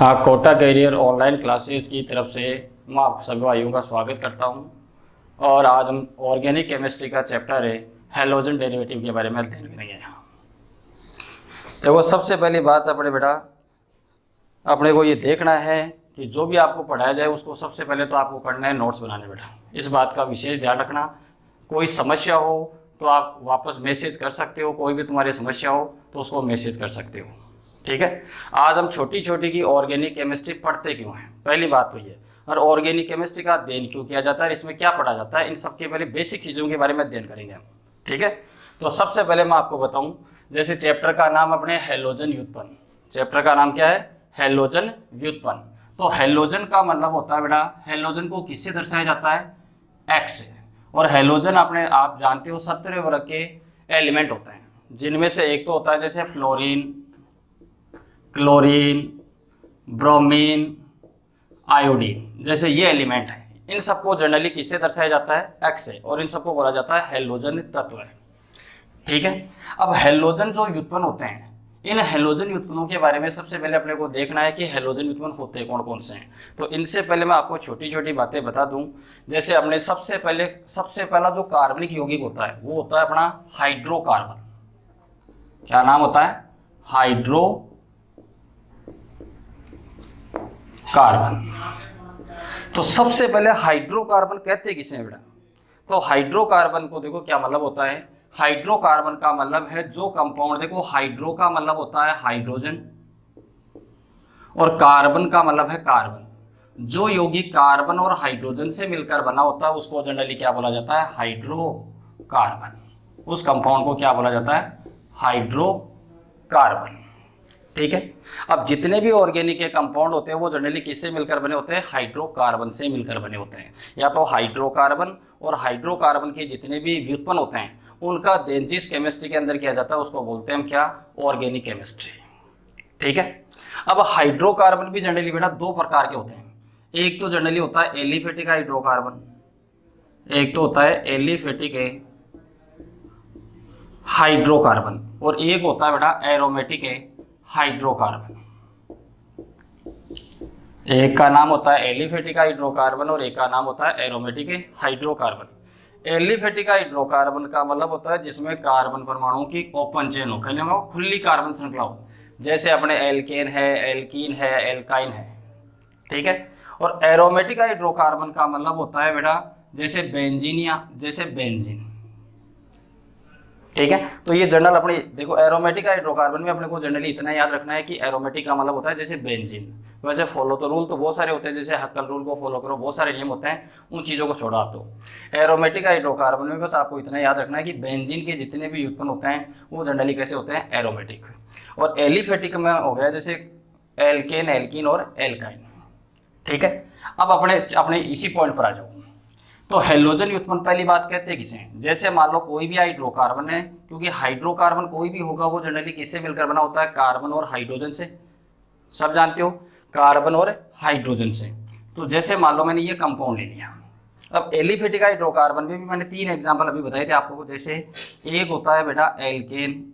हाँ, Kota career online classes की तरफ से मैं आप सभी भाइयों का स्वागत करता हूँ। और आज हम ऑर्गेनिक केमिस्ट्री का चैप्टर है हैलोजन डेरिवेटिव के बारे में अध्ययन करेंगे। देखो, सबसे पहली बात अपने को ये देखना है कि जो भी आपको पढ़ाया जाए उसको सबसे पहले तो आपको करना है नोट्स बनाने बेटा। इस बात का विशेष ध्यान रखना। कोई समस्या हो तो आप वापस मैसेज कर सकते हो, कोई भी तुम्हारी समस्या हो तो उसको मैसेज कर सकते हो, ठीक है। आज हम छोटी छोटी की ऑर्गेनिक केमिस्ट्री पढ़ते क्यों हैं, पहली बात तो ये। और ऑर्गेनिक केमिस्ट्री का अध्ययन क्यों किया जाता है, इसमें क्या पढ़ा जाता है, इन सबके पहले बेसिक चीज़ों के बारे में अध्ययन करेंगे हम, ठीक है। तो सबसे पहले मैं आपको बताऊं, जैसे चैप्टर का नाम अपने हैलोजन व्युत्पन्न। चैप्टर का नाम क्या है? हैलोजन व्युत्पन्न। तो हैलोजन का मतलब होता है बेटा, हैलोजन को किससे दर्शाया जाता है? एक्स से। और हैलोजन आप जानते हो 17 वर्ग के एलिमेंट होते हैं, जिनमें से एक तो होता है जैसे फ्लोरीन, क्लोरीन, ब्रोमीन, आयोडीन, जैसे ये एलिमेंट हैं। इन सबको जनरली किससे दर्शाया जाता है? एक्स से। और इन सबको बोला जाता है हैलोजन तत्व है, ठीक है। अब हैलोजन जो व्युत्पन्न होते हैं, इन हैलोजन व्युत्पन्नों के बारे में सबसे पहले अपने को देखना है कि हैलोजन व्युत्पन्न होते कौन कौन से हैं। तो इनसे पहले मैं आपको छोटी छोटी बातें बता दूं। जैसे अपने सबसे पहला जो कार्बनिक यौगिक होता है वो होता है अपना हाइड्रोकार्बन। क्या नाम होता है? हाइड्रोकार्बन। तो सबसे पहले हाइड्रोकार्बन कहते किसे हैं बेटा? तो हाइड्रोकार्बन को देखो क्या मतलब होता है। हाइड्रोकार्बन का मतलब है जो कंपाउंड, देखो हाइड्रो का मतलब होता है हाइड्रोजन और कार्बन का मतलब है कार्बन। जो यौगिक कार्बन और हाइड्रोजन से मिलकर बना होता है उसको जनरली क्या बोला जाता है? हाइड्रोकार्बन। उस कंपाउंड को क्या बोला जाता है? हाइड्रोकार्बन, ठीक है। अब जितने भी ऑर्गेनिक के कंपाउंड होते हैं वो जनरली किससे मिलकर बने होते हैं? हाइड्रोकार्बन से मिलकर बने होते हैं। या तो हाइड्रोकार्बन और हाइड्रोकार्बन के जितने भी व्युत्पन्न होते हैं उनका अध्ययन जिस केमिस्ट्री के अंदर किया जाता है उसको बोलते हैं हम क्या? ऑर्गेनिक केमिस्ट्री, ठीक है। अब हाइड्रोकार्बन भी जनरली बेटा दो प्रकार के होते हैं। एक तो जनरली होता है एलिफेटिक हाइड्रोकार्बन, एक तो होता है एलिफेटिक हाइड्रोकार्बन, और एक होता है बेटा एरोमेटिक हाइड्रोकार्बन। एक का नाम होता है एलिफेटिक हाइड्रोकार्बन और एक का नाम होता है एरोमेटिक हाइड्रोकार्बन। एलिफेटिक हाइड्रोकार्बन का मतलब होता है जिसमें कार्बन परमाणुओं की ओपन चेन हो, खुली कार्बन श्रृंखला हो, जैसे अपने एल्केन है, एल्कीन है, एल्काइन है, ठीक है। और एरोमेटिक हाइड्रोकार्बन का मतलब होता है बेटा जैसे बेंजीन या जैसे बेंजीन, ठीक है। तो ये जनरल अपनी देखो, एरोमेटिक हाइड्रोकार्बन में अपने को जनरली इतना याद रखना है कि एरोमेटिक का मतलब होता है जैसे बेंजीन। वैसे फॉलो तो रूल तो बहुत सारे होते हैं, जैसे हक्कल रूल को फॉलो करो, बहुत सारे नियम होते हैं, उन चीज़ों को छोड़ो आप। तो एरोमेटिक हाइड्रोकार्बन में बस आपको इतना याद रखना है कि बेंजीन के जितने भी व्युत्पन्न होते हैं वो जनरली कैसे होते हैं? एरोमेटिक। और एलिफेटिक में हो गया जैसे एल्केन, एल्कीन और एल्काइन, ठीक है। अब अपने इसी पॉइंट पर आ जाओ। तो हैलोजन व्युत्पन्न पहली बात कहते हैं किसे? जैसे मान लो कोई भी हाइड्रोकार्बन है, क्योंकि हाइड्रोकार्बन कोई भी होगा वो जनरली किससे मिलकर बना होता है? कार्बन और हाइड्रोजन से। सब जानते हो, कार्बन और हाइड्रोजन से। तो जैसे मान लो मैंने ये कंपाउंड ले लिया। अब एलिफेटिक हाइड्रोकार्बन में भी मैंने 3 एग्जाम्पल अभी बताए थे आपको। जैसे एक होता है बेटा एल्केन,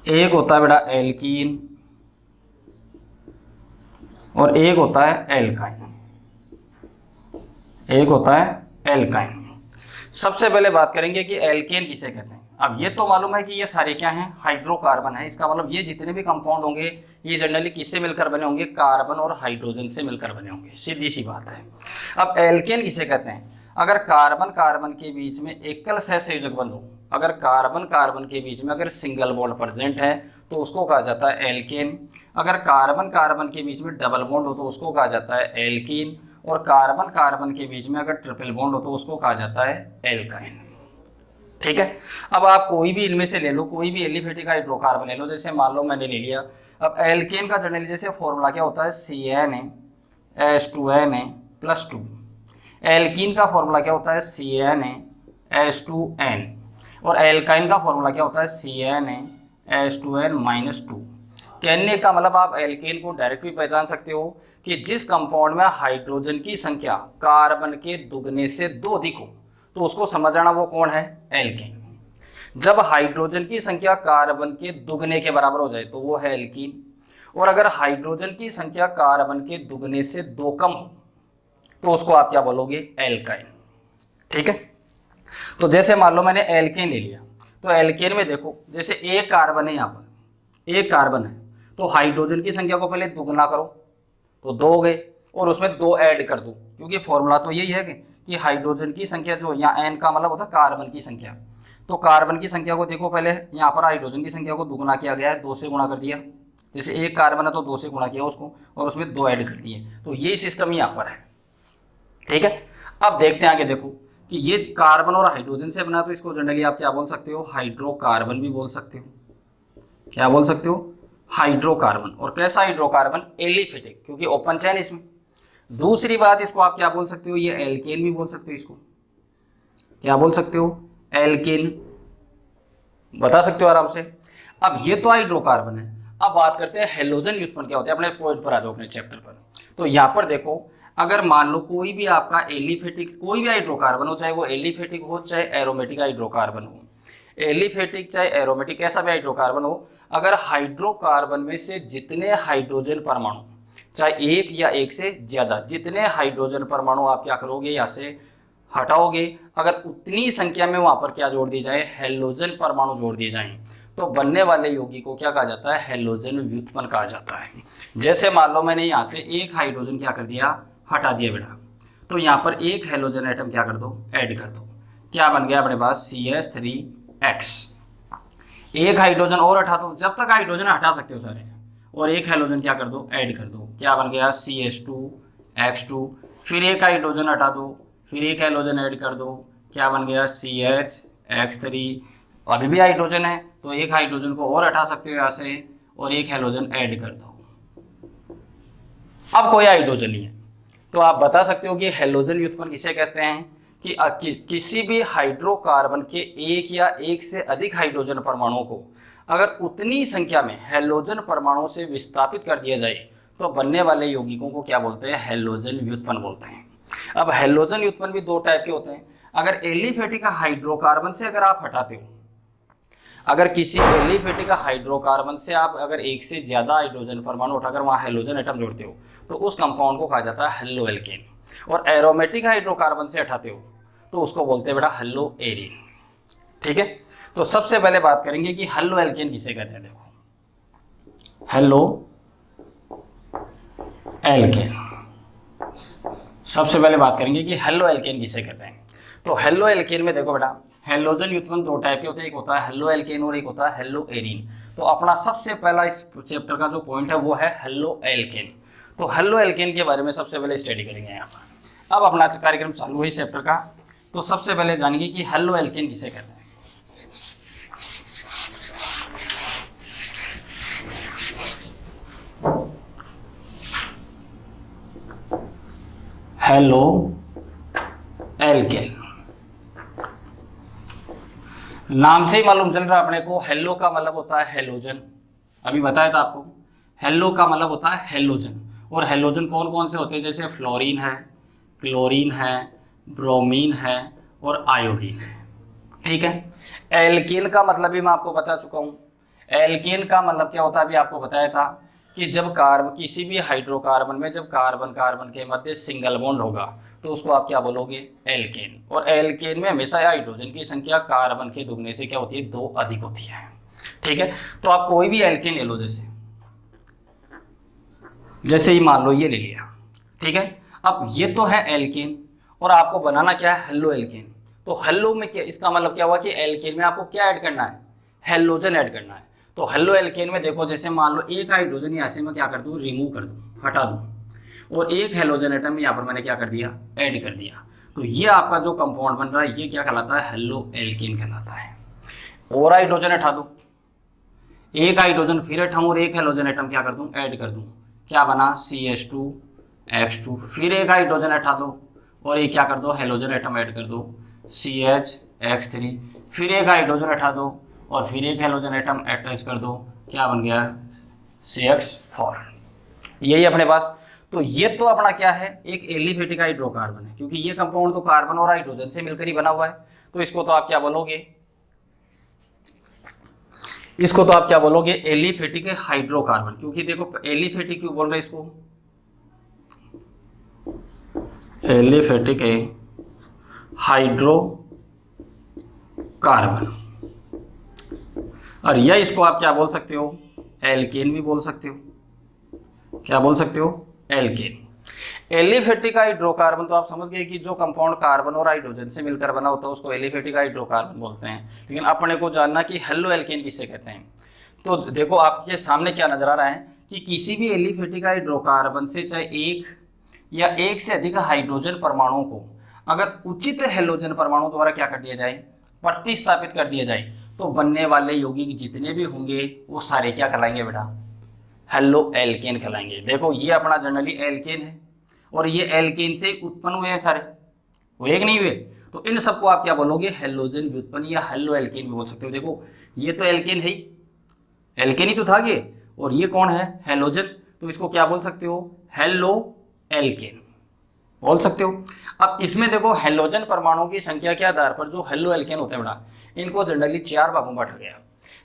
एक होता है बेटा एल्कीन और एक होता है एल्काइन, एक होता है एल्काइन। सबसे पहले बात करेंगे कि एल्केन किसे कहते हैं। अब ये तो मालूम है कि ये सारे क्या हैं? हाइड्रोकार्बन है। इसका मतलब ये जितने भी कंपाउंड होंगे ये जनरली किससे मिलकर बने होंगे? कार्बन और हाइड्रोजन से मिलकर बने होंगे, सीधी सी बात है। अब एल्केन किसे कहते हैं? अगर कार्बन कार्बन के बीच में एकल सहसंयोजक बंध हो, अगर कार्बन कार्बन के बीच में अगर सिंगल बॉन्ड प्रेजेंट है तो उसको कहा जाता है एल्केन। अगर कार्बन कार्बन के बीच में डबल बॉन्ड हो तो उसको कहा जाता है एल्कीन। और कार्बन कार्बन के बीच में अगर ट्रिपल बॉन्ड हो तो उसको कहा जाता है एल्काइन, ठीक है। अब आप कोई भी इनमें से ले लो, कोई भी एलिफेटिक हाइड्रोकार्बन ले लो। जैसे मान लो मैंने ले लिया। अब एल्केन का जनरली जैसे फॉर्मूला क्या होता है? CnH2n+2। एल्कीन का फॉर्मूला क्या होता है? CnH2n। और एल्काइन का फॉर्मूला क्या होता है? CnH2n-2। कहने का मतलब आप एल्केन को डायरेक्ट भी पहचान सकते हो कि जिस कंपाउंड में हाइड्रोजन की संख्या कार्बन के दुगने से 2 अधिक हो तो उसको समझ आना वो कौन है? एल्केन। जब हाइड्रोजन की संख्या कार्बन के दुगने के बराबर हो जाए तो वो है एल्कीन। और अगर हाइड्रोजन की संख्या कार्बन के दुगने से 2 कम हो तो उसको आप क्या बोलोगे, एल्काइन। ठीक है, तो जैसे मान लो मैंने एल्केन ले लिया, तो एल्केन में देखो जैसे एक कार्बन है, यहाँ पर एक कार्बन है, तो हाइड्रोजन की संख्या को पहले दुगना करो तो 2 हो गए, और उसमें 2 ऐड कर दो, क्योंकि फॉर्मूला तो यही है कि हाइड्रोजन की संख्या जो यहाँ एन का मतलब होता है कार्बन की संख्या, तो कार्बन की संख्या को देखो पहले यहाँ पर हाइड्रोजन की संख्या को दुगना किया गया है, 2 से गुणा कर दिया, जैसे एक कार्बन है तो 2 से गुणा किया उसको और उसमें 2 ऐड कर दिए, तो ये सिस्टम यहाँ पर है। ठीक है, अब देखते हैं आगे, देखो कि ये कार्बन और हाइड्रोजन से बना, तो इसको जनरली आप क्या बोल सकते हो, हाइड्रोकार्बन भी बोल सकते हो। क्या बोल सकते हो, हाइड्रोकार्बन। और कैसा हाइड्रोकार्बन, एलिफेटिक, क्योंकि ओपन चेन इसमें। दूसरी बात, इसको आप क्या बोल सकते हो, ये एल्केन भी बोल सकते हो, इसको क्या बोल सकते हो, एल्केन बता सकते हो आराम से। अब ये तो हाइड्रोकार्बन है, अब बात करते हैं हेलोजन व्युत्पन्न क्या होते हैं, अपने पॉइंट पर आ जाओ, अपने चैप्टर पर। तो यहाँ पर देखो, अगर मान लो कोई भी आपका एलिफेटिक, कोई भी हाइड्रोकार्बन हो, चाहे वो एलिफेटिक हो चाहे एरोमेटिक हाइड्रोकार्बन हो, एलिफेटिक चाहे एरोमेटिक कैसा भी हाइड्रोकार्बन हो, अगर हाइड्रोकार्बन में से जितने हाइड्रोजन परमाणु, चाहे एक या एक से ज्यादा, जितने हाइड्रोजन परमाणु आप क्या करोगे, यहाँ से हटाओगे, अगर उतनी संख्या में वहां पर क्या जोड़ दी जाए, हेलोजन परमाणु जोड़ दिए जाएं, तो बनने वाले यौगिक को क्या कहा जाता है, हेलोजन व्युत्पन्न कहा जाता है। जैसे मान लो मैंने यहाँ से एक हाइड्रोजन क्या कर दिया, हटा दिया बेटा, तो यहाँ पर एक हेलोजन एटम क्या कर दो, ऐड कर दो, क्या बन गया अपने पास, CH3X। एक हाइड्रोजन और हटा दो, जब तक हाइड्रोजन हटा सकते हो सारे, और एक हेलोजन क्या कर दो, ऐड कर दो, क्या बन गया, CH2X2। फिर एक हाइड्रोजन हटा दो, फिर एक हेलोजन ऐड कर दो, क्या बन गया, CHX3। अभी भी हाइड्रोजन है तो एक हाइड्रोजन को और हटा सकते हो यहाँ से, और एक हेलोजन ऐड कर दो। अब कोई हाइड्रोजन नहीं है, तो आप बता सकते हो कि हेलोजन व्युत्पन्न किसे कहते हैं, कि किसी भी हाइड्रोकार्बन के एक या एक से अधिक हाइड्रोजन परमाणुओं को अगर उतनी संख्या में हेलोजन परमाणुओं से विस्थापित कर दिया जाए तो बनने वाले यौगिकों को क्या बोलते हैं, हेलोजन व्युत्पन्न बोलते हैं। अब हेलोजन व्युत्पन्न भी 2 टाइप के होते हैं। अगर एलिफेटिक हाइड्रोकार्बन से अगर आप हटाते हो, अगर किसी एलिफेटिक हाइड्रोकार्बन से आप अगर एक से ज्यादा हाइड्रोजन परमाणु उठाकर वहां हेलोजन एटम जोड़ते हो तो उस कंपाउंड को कहा जाता है हेलो एल्केन। और एरोमेटिक हाइड्रोकार्बन से हटाते हो तो उसको बोलते हैं बेटा हेलो एरीन। ठीक है, तो सबसे पहले बात करेंगे कि हेलो एल्केन किसे कहते हैं। देखो, हेलो एल्केन, सबसे पहले बात करेंगे कि हेलो एल्केन किसे कहते हैं। तो हेलो एल्केन में देखो बेटा, हेलोजन व्युत्पन्न 2 टाइप के होते हैं, एक होता है हेलो एल्केन और एक होता है हेलो एरीन। तो अपना सबसे पहला इस चैप्टर का जो पॉइंट है वो है हेलो एल्केन। तो हेलो एल्केन के बारे में सबसे पहले स्टडी करेंगे यहाँ पर। अब अपना कार्यक्रम चालू है इस चैप्टर का, तो सबसे पहले जानेंगे कि हेलो एल्केन किसे कहते हैं। हेलो एल्केन, नाम से ही मालूम चल रहा है अपने को, हेलो का मतलब होता है हेलोजन, अभी बताया था आपको। हेलो का मतलब होता है हेलोजन, और हेलोजन कौन कौन से होते हैं, जैसे फ्लोरीन है, क्लोरीन है, ब्रोमीन है और आयोडीन है। ठीक है, एल्केन का मतलब भी मैं आपको बता चुका हूँ। एल्केन का मतलब क्या होता है अभी आपको बताया था कि जब कार्बन, किसी भी हाइड्रोकार्बन में जब कार्बन कार्बन के मध्य सिंगल बॉन्ड होगा तो उसको आप क्या बोलोगे, एल्केन। और एल्केन में हमेशा हाइड्रोजन की संख्या कार्बन के दुगने से क्या होती है, 2 अधिक होती है। ठीक है, तो आप कोई भी एल्केन ले लो, जैसे ही मान लो ये ले लिया। ठीक है, अब ये तो है एल्केन और आपको बनाना क्या है, हेलो एल्केन। तो हेलो में क्या, इसका मतलब क्या हुआ कि एल्केन में आपको क्या ऐड करना है, हेलोजन ऐड करना है। तो हेलो एल्केन में देखो, जैसे मान लो एक हाइड्रोजन यहाँ से मैं क्या कर दूँ, रिमूव कर दूँ, हटा दूँ, और एक हेलोजन एटम यहाँ पर मैंने क्या कर दिया, ऐड कर दिया। तो ये आपका जो कंपाउंड बन रहा है ये क्या कहलाता है, हेलो एल्केन कहलाता है। और हाइड्रोजन हटा दो, एक हाइड्रोजन फिर हटाऊँ और एक हेलोजन एटम क्या कर दूँ, ऐड कर दूँ, क्या बना, CH2X2। फिर एक हाइड्रोजन हटा दो और ये क्या कर दो, हेलोजन एटम ऐड कर दो, CHX3। फिर एक हाइड्रोजन हटा दो और फिर एक हेलोजन एटम अटैच कर दो, क्या बन गया, CH4। यही अपने पास। तो ये तो अपना क्या है, एक एलिफेटिक हाइड्रोकार्बन है, क्योंकि ये कंपाउंड तो कार्बन और हाइड्रोजन से मिलकर ही बना हुआ है। तो इसको तो आप क्या बोलोगे, इसको तो आप क्या बोलोगे, एलिफेटिक हाइड्रोकार्बन, क्योंकि देखो एलिफेटिक क्यों बोल रहे हैं इसको, एलिफेटिक हाइड्रोकार्बन। और या इसको आप क्या बोल सकते हो, एल्केन भी बोल सकते हो। क्या बोल सकते हो, एल्केन। एलिफेटिक हाइड्रोकार्बन तो आप समझ गए कि जो कंपाउंड कार्बन और हाइड्रोजन से मिलकर बना होता है उसको एलिफेटिक हाइड्रोकार्बन बोलते हैं। लेकिन अपने को जानना कि हेलो एल्केन किसे कहते हैं। तो देखो आपके सामने क्या नजर आ रहा है कि किसी भी एलिफेटिक हाइड्रोकार्बन से चाहे एक या एक से अधिक हाइड्रोजन परमाणुओं को अगर उचित हेलोजन परमाणु द्वारा क्या कर दिया जाए, प्रतिस्थापित कर दिया जाए, तो बनने वाले यौगिक जितने भी होंगे वो सारे क्या कहलाएंगे बेटा, हेलो एल्केन कहलाएंगे। देखो ये अपना जनरली एल्केन है और ये एल्केन से उत्पन्न हुए हैं सारे, हुए कि नहीं हुए। तो इन सबको आप क्या बोलोगे, हेलोजन व्युत्पन्न या हेलो एल्केन भी बोल सकते हो। देखो ये तो एल्केन है ही, एल्केन ही तो था ये, और ये कौन है, हेलोजन, तो इसको क्या बोल सकते हो, हेलो एल्केन बोल सकते हो। अब इसमें देखो हेलोजन परमाणुओं की संख्या के आधार पर जो हेलो एल्केन होते हैं बेटा, इनको जनरली 4 भागों में बांटा गया।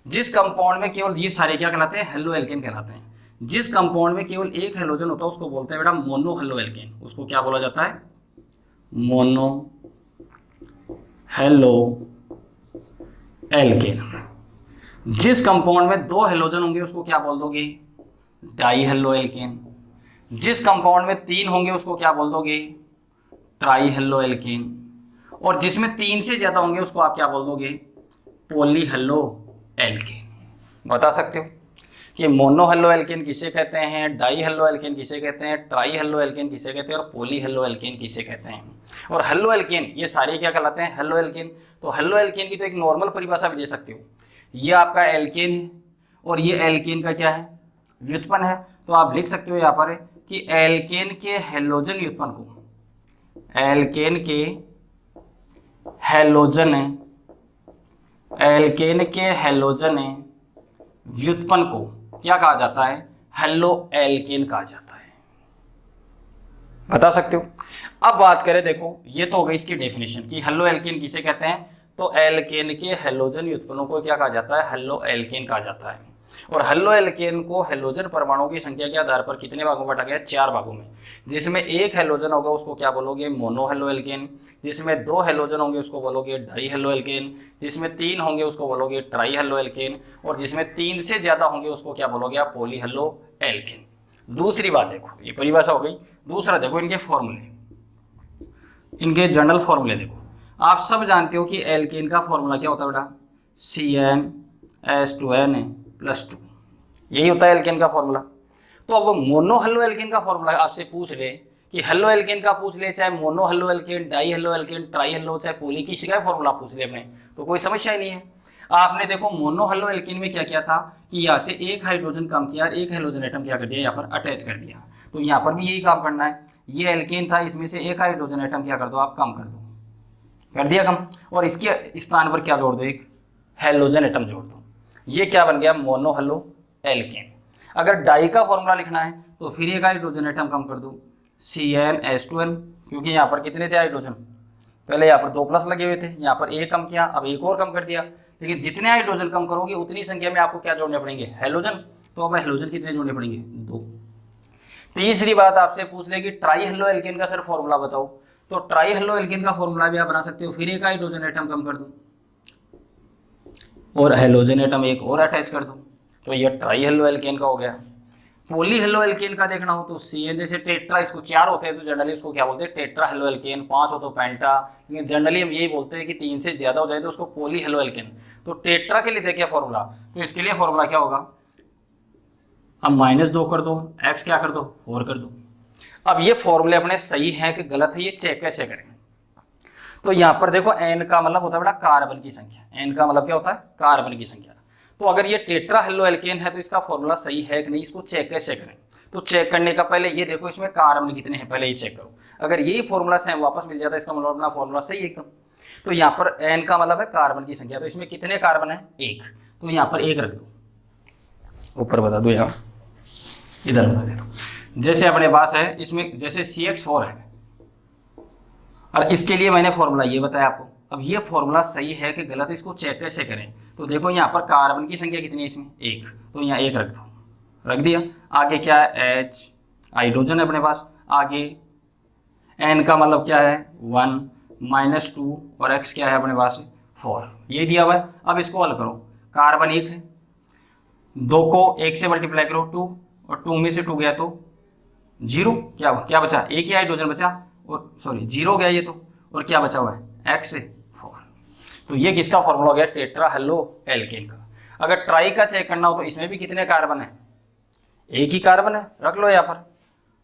जिस कंपाउंड में केवल ये सारे क्या कहलाते हैं, हेलो एल्केन कहलाते हैं। जिस कंपाउंड में केवल एक हेलोजन होता है उसको बोलते हैं बेटा मोनो हेलो एल्केन। उसको क्या बोला जाता है, मोनो हेलो एल्केन। जिस कंपाउंड में 2 हेलोजन होंगे उसको क्या बोल दोगे, डाई हेलो एल्केन। जिस कंपाउंड में 3 होंगे उसको क्या बोल दोगे, ट्राई हेलो एल्केन। और जिसमें 3 से ज्यादा होंगे उसको आप क्या बोल दोगे, पॉली हेलो एल्केन। बता सकते हो कि मोनो हेलो एल्केन किसे कहते हैं, डाई हेलो एल्केन किसे कहते हैं, ट्राई हेलो एल्केन किसे कहते हैं और पॉली हेलो एल्केन किसे कहते हैं। और हेलो एल्केन ये सारे क्या कहलाते हैं, हेलो एल्केन। तो हेलो एल्केन की तो एक नॉर्मल परिभाषा भी दे सकते हो, ये आपका एल्केन है और ये एल्केन का क्या है, व्युत्पन्न है। तो आप लिख सकते हो यहाँ पर कि एल्केन के हेलोजन व्युत्पन्न को, एल्केन के हेलोजन, एल्केन के हेलोजन व्युत्पन्न को क्या कहा जाता है, हेलो एल्केन कहा जाता है। बता सकते हो। अब बात करें, देखो ये तो हो गई इसकी डेफिनेशन कि हेलो एल्केन किसे कहते हैं, तो एल्केन के हेलोजन व्युत्पन्नों को क्या कहा जाता है, हेलो एल्केन कहा जाता है। और हेलो एल्केन को हेलोजन परमाणुओं की संख्या के आधार पर कितने भागों में बांटा गया, 4 भागों में। जिसमें एक हेलोजन होगा उसको क्या बोलोगे, मोनो हेलो एल्केन। जिसमें 2 हेलोजन होंगे उसको बोलोगे डाई हेलो एल्केन। जिसमें 3 होंगे उसको बोलोगे ट्राई हेलो एल्केन। और जिसमें 3 से ज्यादा होंगे उसको क्या बोलोगे आप, पॉली हेलो एल्केन। दूसरी बात देखो, ये परिभाषा हो गई। दूसरा देखो इनके फॉर्मूले, इनके जनरल फॉर्मूले देखो। आप सब जानते हो कि एल्केन का फॉर्मूला क्या होता है बेटा, CnH2n+2, यही होता है एल्केन का फॉर्मूला। तो अब मोनो हेलो एल्केन का फॉर्मूला आपसे पूछ ले कि हेलो एल्केन का पूछ ले, चाहे mono halo alkane, die halo alkane, try hello, चाहे पॉली, किसी का फॉर्मूला पूछ ले अपने, तो कोई समस्या ही नहीं है। आपने देखो मोनो हेलो एल्केन में क्या किया था कि यहाँ से एक हाइड्रोजन कम किया और एक हाइड्रोजन एटम क्या कर दिया, यहाँ पर अटैच कर दिया। तो यहाँ पर भी यही काम करना है। ये एल्केन था, इसमें से एक हाइड्रोजन एटम क्या कर दो आप, कम कर दो, कर दिया कम, और इसके स्थान पर क्या जोड़ दो, एक हेलोजन एटम जोड़ दो। ये क्या बन गया, मोनो हेलो एल्केन। अगर डाई का फॉर्मूला लिखना है तो फिर एक हाइड्रोजन एटम कम कर दो, CnH2n, क्योंकि यहाँ पर कितने थे हाइड्रोजन, पहले यहाँ पर 2+ लगे हुए थे, यहाँ पर एक कम किया, अब एक और कम कर दिया। लेकिन जितने हाइड्रोजन कम करोगे उतनी संख्या में आपको क्या जोड़ने पड़ेंगे, हेलोजन। तो अब हेलोजन कितने जोड़ने पड़ेंगे, 2। तीसरी बात आपसे पूछ ले कि ट्राई हेलो एल्केन का सर फॉर्मूला बताओ, तो ट्राई हेलो एल्केन का फॉर्मूला भी आप बना सकते हो, फिर एक हाइड्रोजन एटम कम कर दो और हेलोजन एटम एक और अटैच कर दो, तो ये ट्राई हेलो एल्केन का हो गया। पॉली हेलो एल्केन का देखना हो तो CN, जैसे टेट्रा, इसको 4 होते हैं तो जनरली उसको क्या बोलते हैं, टेट्रा हेलो एल्केन। 5 हो तो पेंटा, लेकिन जनरली हम यही बोलते हैं कि 3 से ज्यादा हो जाए तो उसको पॉली हेलो एल्केन। तो टेट्रा के लिए देखिए फॉर्मूला, तो इसके लिए फॉर्मूला क्या होगा, अब -2 कर दो, x क्या कर दो, 4 कर दो। अब ये फॉर्मूले अपने सही है कि गलत है, ये चेक कैसे करें। तो यहाँ पर देखो n का मतलब होता है बेटा कार्बन की संख्या, n का मतलब क्या होता है, कार्बन की संख्या। तो अगर ये टेट्रा हेलो एल्केन है तो इसका फॉर्मूला सही है कि नहीं, इसको चेक कैसे करें। तो चेक करने का पहले ये देखो इसमें कार्बन कितने हैं, पहले ये चेक करो। अगर यही फॉर्मूला सेम वापस मिल जाता है इसका मतलब अपना फॉर्मूला सही है एकदम। तो यहाँ पर n का मतलब है कार्बन की संख्या, तो इसमें कितने कार्बन है, 1, तो यहाँ पर 1 रख दो, ऊपर बता दो, यहाँ इधर बता दे दो। जैसे अपने पास है इसमें जैसे CH4 है, और इसके लिए मैंने फॉर्मूला ये बताया आपको। अब ये फॉर्मूला सही है कि गलत, इसको चेक कैसे करें। तो देखो यहाँ पर कार्बन की संख्या कितनी है इसमें, 1, तो यहाँ 1 रख दो, रख दिया। आगे क्या है, H हाइड्रोजन है अपने पास। आगे N का मतलब क्या है 1 -2 और X क्या है अपने पास 4, ये दिया हुआ है। अब इसको हल करो, कार्बन 1 है, 2 को 1 से मल्टीप्लाई करो 2, और 2 में से 2 गया तो 0, क्या बचा, एक ही हाइड्रोजन बचा, और सॉरी 0 गया ये तो, और क्या बचा हुआ है X 4। तो ये किसका फॉर्मूला हो गया, टेट्रा हेलो एल्केन का। अगर ट्राई का चेक करना हो तो इसमें भी कितने कार्बन है, एक ही कार्बन है, रख लो यहाँ पर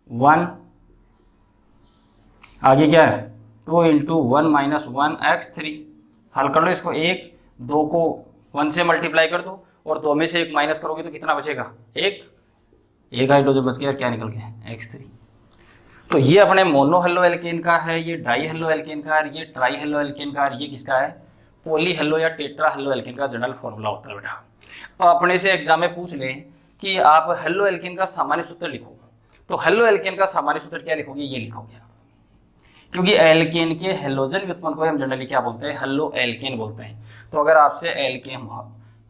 1, आगे क्या है 2 × 1 - 1 X3, हल कर लो इसको, 1 2 को 1 से मल्टीप्लाई कर दो, और 2 में से 1 माइनस करोगे तो कितना बचेगा, एक हाइड्रोजन बच गया, क्या निकल गया X3। तो ये अपने मोनो हेलो एल्केन का है, ये डाई हेलो एल्केन का है, ये ट्राई हेलो एल्केन का है, ये किसका है, पॉली हेलो या टेट्रा हेलो एल्केन का जनरल फॉर्मूला होता है बेटा। और अपने से एग्जाम में पूछ लें कि आप हेलो एल्केन का सामान्य सूत्र लिखो, तो हेलो एल्केन का सामान्य सूत्र क्या लिखोगे, ये लिखोगे आप, क्योंकि एल्केन के हेलोजन व्युत्पन्न को हम जनरली क्या बोलते हैं, हेलो एल्केन बोलते हैं। तो अगर आपसे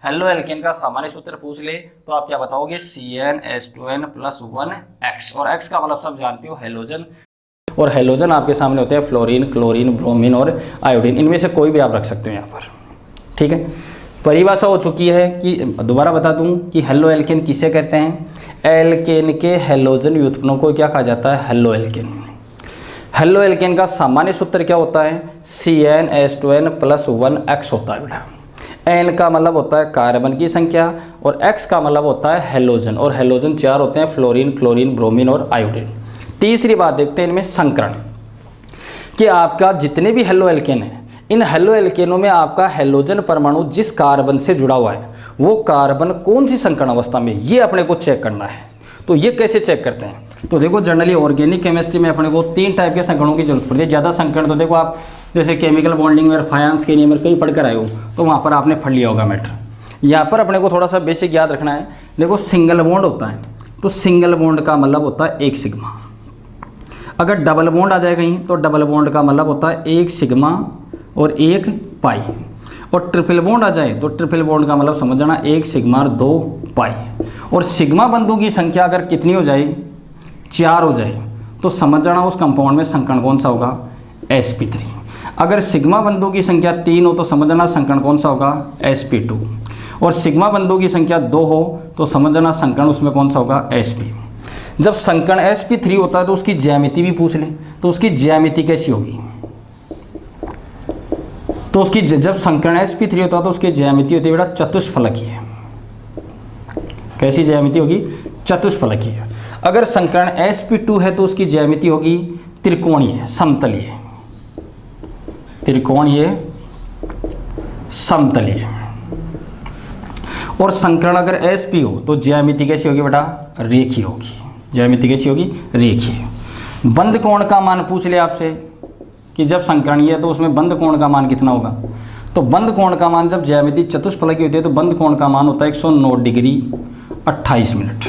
हेलो एल्केन का सामान्य सूत्र पूछ ले तो आप क्या बताओगे, CnH2n + 1X, और X का मतलब सब जानते हो हेलोजन, और हेलोजन आपके सामने होते हैं फ्लोरीन, क्लोरीन, ब्रोमीन और आयोडीन, इनमें से कोई भी आप रख सकते हो यहाँ पर, ठीक है। परिभाषा हो चुकी है कि दोबारा बता दूं कि हेलो एल्केन किसे कहते हैं, एल्केन के हेलोजन व्युत्पन्नों को क्या कहा जाता है, हेलो एल्केन। हेलो एल्केन का सामान्य सूत्र क्या होता है, CnH2n + 1X होता है बेटा। N का मतलब होता है कार्बन की संख्या, और X का मतलब होता है हेलोजन, और हेलोजन 4 होते हैं, फ्लोरीन, क्लोरीन, ब्रोमीन और आयोडीन। तीसरी बात देखते हैं इनमें संकरण, कि आपका जितने भी हेलो एल्केन है, इन हेलो एल्केनों में आपका हेलोजन परमाणु जिस कार्बन से जुड़ा हुआ है वो कार्बन कौन सी संकरण अवस्था में, ये अपने को चेक करना है। तो ये कैसे चेक करते हैं, तो देखो जनरली ऑर्गेनिक केमिस्ट्री में अपने को 3 टाइप के संकरणों की जरूरत पड़ती है। ज़्यादा संकरण तो देखो आप जैसे केमिकल बॉन्डिंग में, फायांस के नियम में कहीं पढ़ कर आए हो, तो वहाँ पर आपने पढ़ लिया होगा मैटर। यहाँ पर अपने को थोड़ा सा बेसिक याद रखना है। देखो सिंगल बॉन्ड होता है, तो सिंगल बॉन्ड का मतलब होता है 1 सिग्मा। अगर डबल बॉन्ड आ जाए कहीं तो डबल बॉन्ड का मतलब होता है 1 सिग्मा और 1 पाई। और ट्रिपल बॉन्ड आ जाए तो ट्रिपल बॉन्ड का मतलब समझ जाना 1 सिग्मा और 2 पाई। और सिग्मा बंधु की संख्या अगर कितनी हो जाए, 4 हो जाए, तो समझ जाना उस कंपाउंड में संकरण कौन सा होगा, sp3। अगर सिग्मा बंधु की संख्या 3 हो तो समझ जाना संकरण कौन सा होगा, sp2। और सिग्मा बंधु की संख्या 2 हो तो समझ जाना संकरण उसमें कौन सा होगा, sp। जब संकरण sp3 होता है तो उसकी ज्यामिति भी पूछ ले, तो उसकी ज्यामिति कैसी होगी, तो उसकी जब संकरण sp3 होता है तो उसकी ज्यामिति होती है बेटा चतुष्फलकीय। कैसी ज्यामिति होगी, चतुष्फलकीय। अगर संकरण sp2 है तो उसकी ज्यामिति होगी त्रिकोणीय समतलीय, त्रिकोणीय समतलीय। और संकरण अगर sp हो तो ज्यामिति कैसी होगी बेटा, रेखीय होगी। ज्यामिति कैसी होगी, रेखीय। बंद कोण का मान पूछ ले आपसे कि जब संकरणीय है तो उसमें बंद कोण का मान कितना होगा, तो बंद कोण का मान जब ज्यामिति चतुष्फलकीय होती है तो बंद कोण का मान होता है 109 डिग्री 28 मिनट।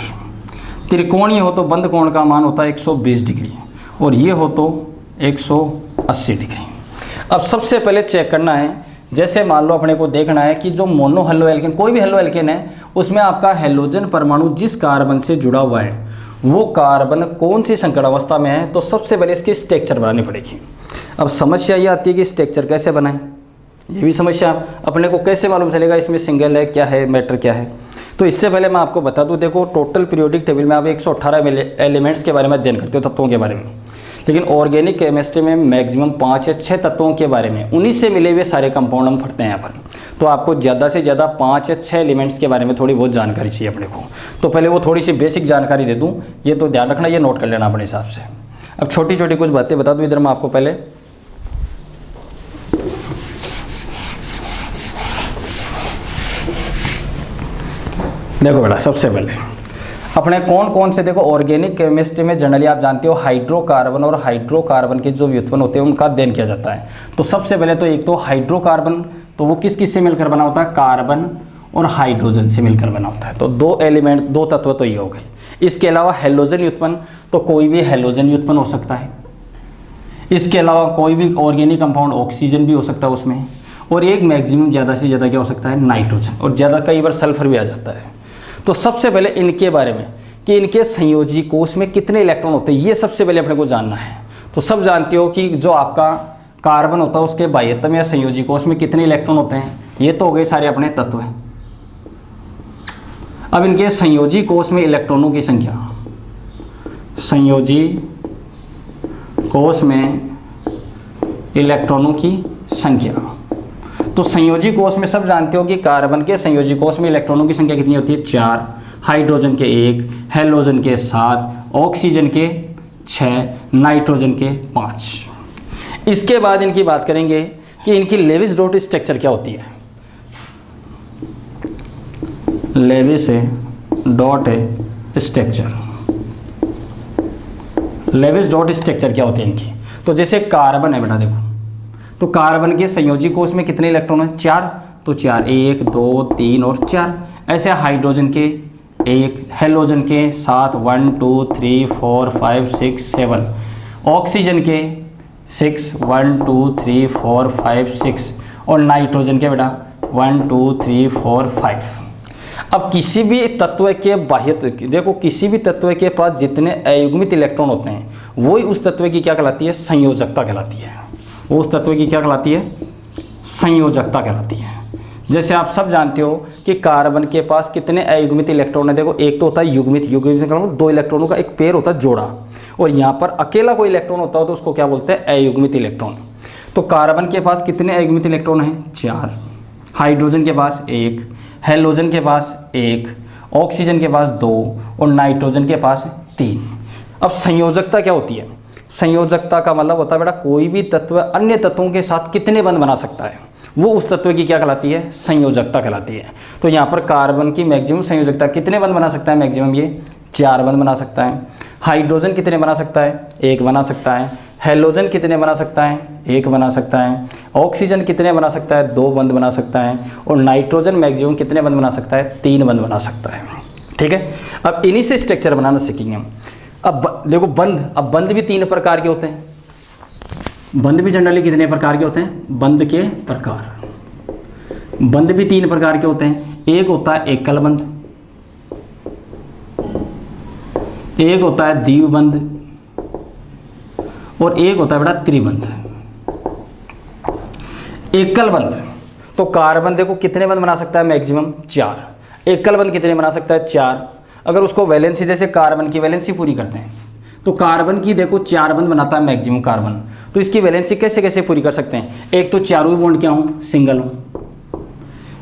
त्रिकोणीय हो तो बंद कोण का मान होता है 120 डिग्री, और ये हो तो 180 डिग्री। अब सबसे पहले चेक करना है, जैसे मान लो अपने को देखना है कि जो मोनो हेलो एल्केन, कोई भी हेलो एल्केन है, उसमें आपका हेलोजन परमाणु जिस कार्बन से जुड़ा हुआ है वो कार्बन कौन सी संकरण अवस्था में है। तो सबसे पहले इसकी स्ट्रक्चर बनानी पड़ेगी। अब समस्या ये आती है कि स्ट्रक्चर कैसे बनाएं, ये भी समस्या अपने को कैसे मालूम चलेगा इसमें सिंगल है क्या है, मैटर क्या है। तो इससे पहले मैं आपको बता दूं, देखो टोटल पीरियोडिक टेबल में आप 118 एलिमेंट्स के बारे में अध्ययन करते हो, तत्वों के बारे में, लेकिन ऑर्गेनिक केमिस्ट्री में मैक्सिमम 5 या 6 तत्वों के बारे में, उन्हीं से मिले हुए सारे कंपाउंड हम पढ़ते हैं यहाँ पर। तो आपको ज़्यादा से ज़्यादा 5 या 6 एलिमेंट्स के बारे में थोड़ी बहुत जानकारी चाहिए अपने को। तो पहले वो थोड़ी सी बेसिक जानकारी दे दूँ, ये तो ध्यान रखना, ये नोट कर लेना अपने हिसाब से। अब छोटी छोटी कुछ बातें बता दूँ इधर मैं आपको। पहले देखो बेटा, सबसे पहले अपने कौन कौन से, देखो ऑर्गेनिक केमिस्ट्री में जनरली आप जानते हो हाइड्रोकार्बन और हाइड्रोकार्बन के जो व्युत्पन्न होते हैं उनका अध्ययन किया जाता है। तो सबसे पहले तो एक तो हाइड्रोकार्बन, तो वो किस किस से मिलकर बना होता है, कार्बन और हाइड्रोजन से मिलकर बना होता है। तो 2 एलिमेंट, 2 तत्व तो ये हो गए। इसके अलावा हेलोजन व्युत्पन्न, तो कोई भी हेलोजन व्युत्पन्न हो सकता है। इसके अलावा कोई भी ऑर्गेनिक कंपाउंड, ऑक्सीजन भी हो सकता है उसमें। और एक मैक्सिमम ज़्यादा से ज़्यादा क्या हो सकता है, नाइट्रोजन, और ज़्यादा कई बार सल्फर भी आ जाता है। तो सबसे पहले इनके बारे में कि इनके संयोजी कोष में कितने इलेक्ट्रॉन होते हैं, ये सबसे पहले अपने को जानना है। तो सब जानते हो कि जो आपका कार्बन होता है उसके बाह्यतम या संयोजी कोष में कितने इलेक्ट्रॉन होते हैं, ये तो हो गए सारे अपने तत्व। अब इनके संयोजी कोष में इलेक्ट्रॉनों की संख्या, संयोजी कोष में इलेक्ट्रॉनों की संख्या, तो संयोजी कोष में सब जानते हो कि कार्बन के संयोजी कोष में इलेक्ट्रॉनों की संख्या कितनी होती है, 4, हाइड्रोजन के 1, हेलोजन के 7, ऑक्सीजन के 6, नाइट्रोजन के 5। इसके बाद इनकी बात करेंगे कि इनकी लेविस डॉट स्ट्रक्चर क्या होती है। Lewis dot structure, Lewis dot structure क्या होती है इनकी। तो जैसे कार्बन है बेटा, देखो तो कार्बन के संयोजी कोष में कितने इलेक्ट्रॉन हैं, 4, तो 4, 1, 2, 3 और 4। ऐसे हाइड्रोजन के 1, हेलोजन के 7, 1, 2, 3, 4, 5, 6, 7, ऑक्सीजन के 6, 1, 2, 3, 4, 5, 6 और नाइट्रोजन के बेटा 1, 2, 3, 4, 5। अब किसी भी तत्व के बाह्य, देखो किसी भी तत्व के पास जितने अयुग्मित इलेक्ट्रॉन होते हैं वही उस तत्व की क्या कहलाती है, संयोजकता कहलाती है। वो उस तत्व की क्या कहलाती है, संयोजकता कहलाती है। जैसे आप सब जानते हो कि कार्बन के पास कितने अयुग्मित इलेक्ट्रॉन है, देखो एक तो होता है युग्मित, युग्मित मतलब 2 इलेक्ट्रॉनों का एक पेयर होता है जोड़ा, और यहाँ पर अकेला कोई इलेक्ट्रॉन होता हो तो उसको क्या बोलते हैं, अयुग्मित इलेक्ट्रॉन। तो कार्बन के पास कितने अयुग्मित इलेक्ट्रॉन हैं, 4, हाइड्रोजन के पास 1, हेलोजन के पास 1, ऑक्सीजन के पास 2 और नाइट्रोजन के पास 3। अब संयोजकता क्या होती है, संयोजकता का मतलब होता है बेटा कोई भी तत्व अन्य तत्वों के साथ कितने बंध बना सकता है, वो उस तत्व की क्या कहलाती है, संयोजकता कहलाती है। तो यहाँ पर कार्बन की मैक्सिमम संयोजकता कितने बंध बना सकता है, मैक्सिमम ये 4 बंध बना सकता है। हाइड्रोजन कितने बना सकता है, 1 बना सकता है। हेलोजन कितने बना सकता है, 1 बना सकता है। ऑक्सीजन कितने बना सकता है, 2 बंध बना सकता है। और नाइट्रोजन मैक्सिमम कितने बंध बना सकता है, 3 बंध बना सकता है। ठीक है, अब इन्हीं से स्ट्रक्चर बनाना सीखेंगे हम। अब देखो बंध, अब बंध भी 3 प्रकार के होते हैं। बंध भी जनरली कितने प्रकार के होते हैं, बंध के प्रकार, बंध भी 3 प्रकार के होते हैं। एक होता है एकल बंध, एक होता है द्विबंध और एक होता है बेटा त्रिबंध। एकल बंध, तो कार्बन देखो कितने बंध बना सकता है, मैक्सिमम 4। एकल बंध कितने बना सकता है, 4। अगर उसको वैलेंसी, जैसे कार्बन की वैलेंसी पूरी करते हैं तो कार्बन की देखो 4 बंध बनाता है मैक्सिमम कार्बन। तो इसकी वैलेंसी कैसे कैसे पूरी कर सकते हैं, एक तो चारों बॉन्ड क्या हो, सिंगल हो,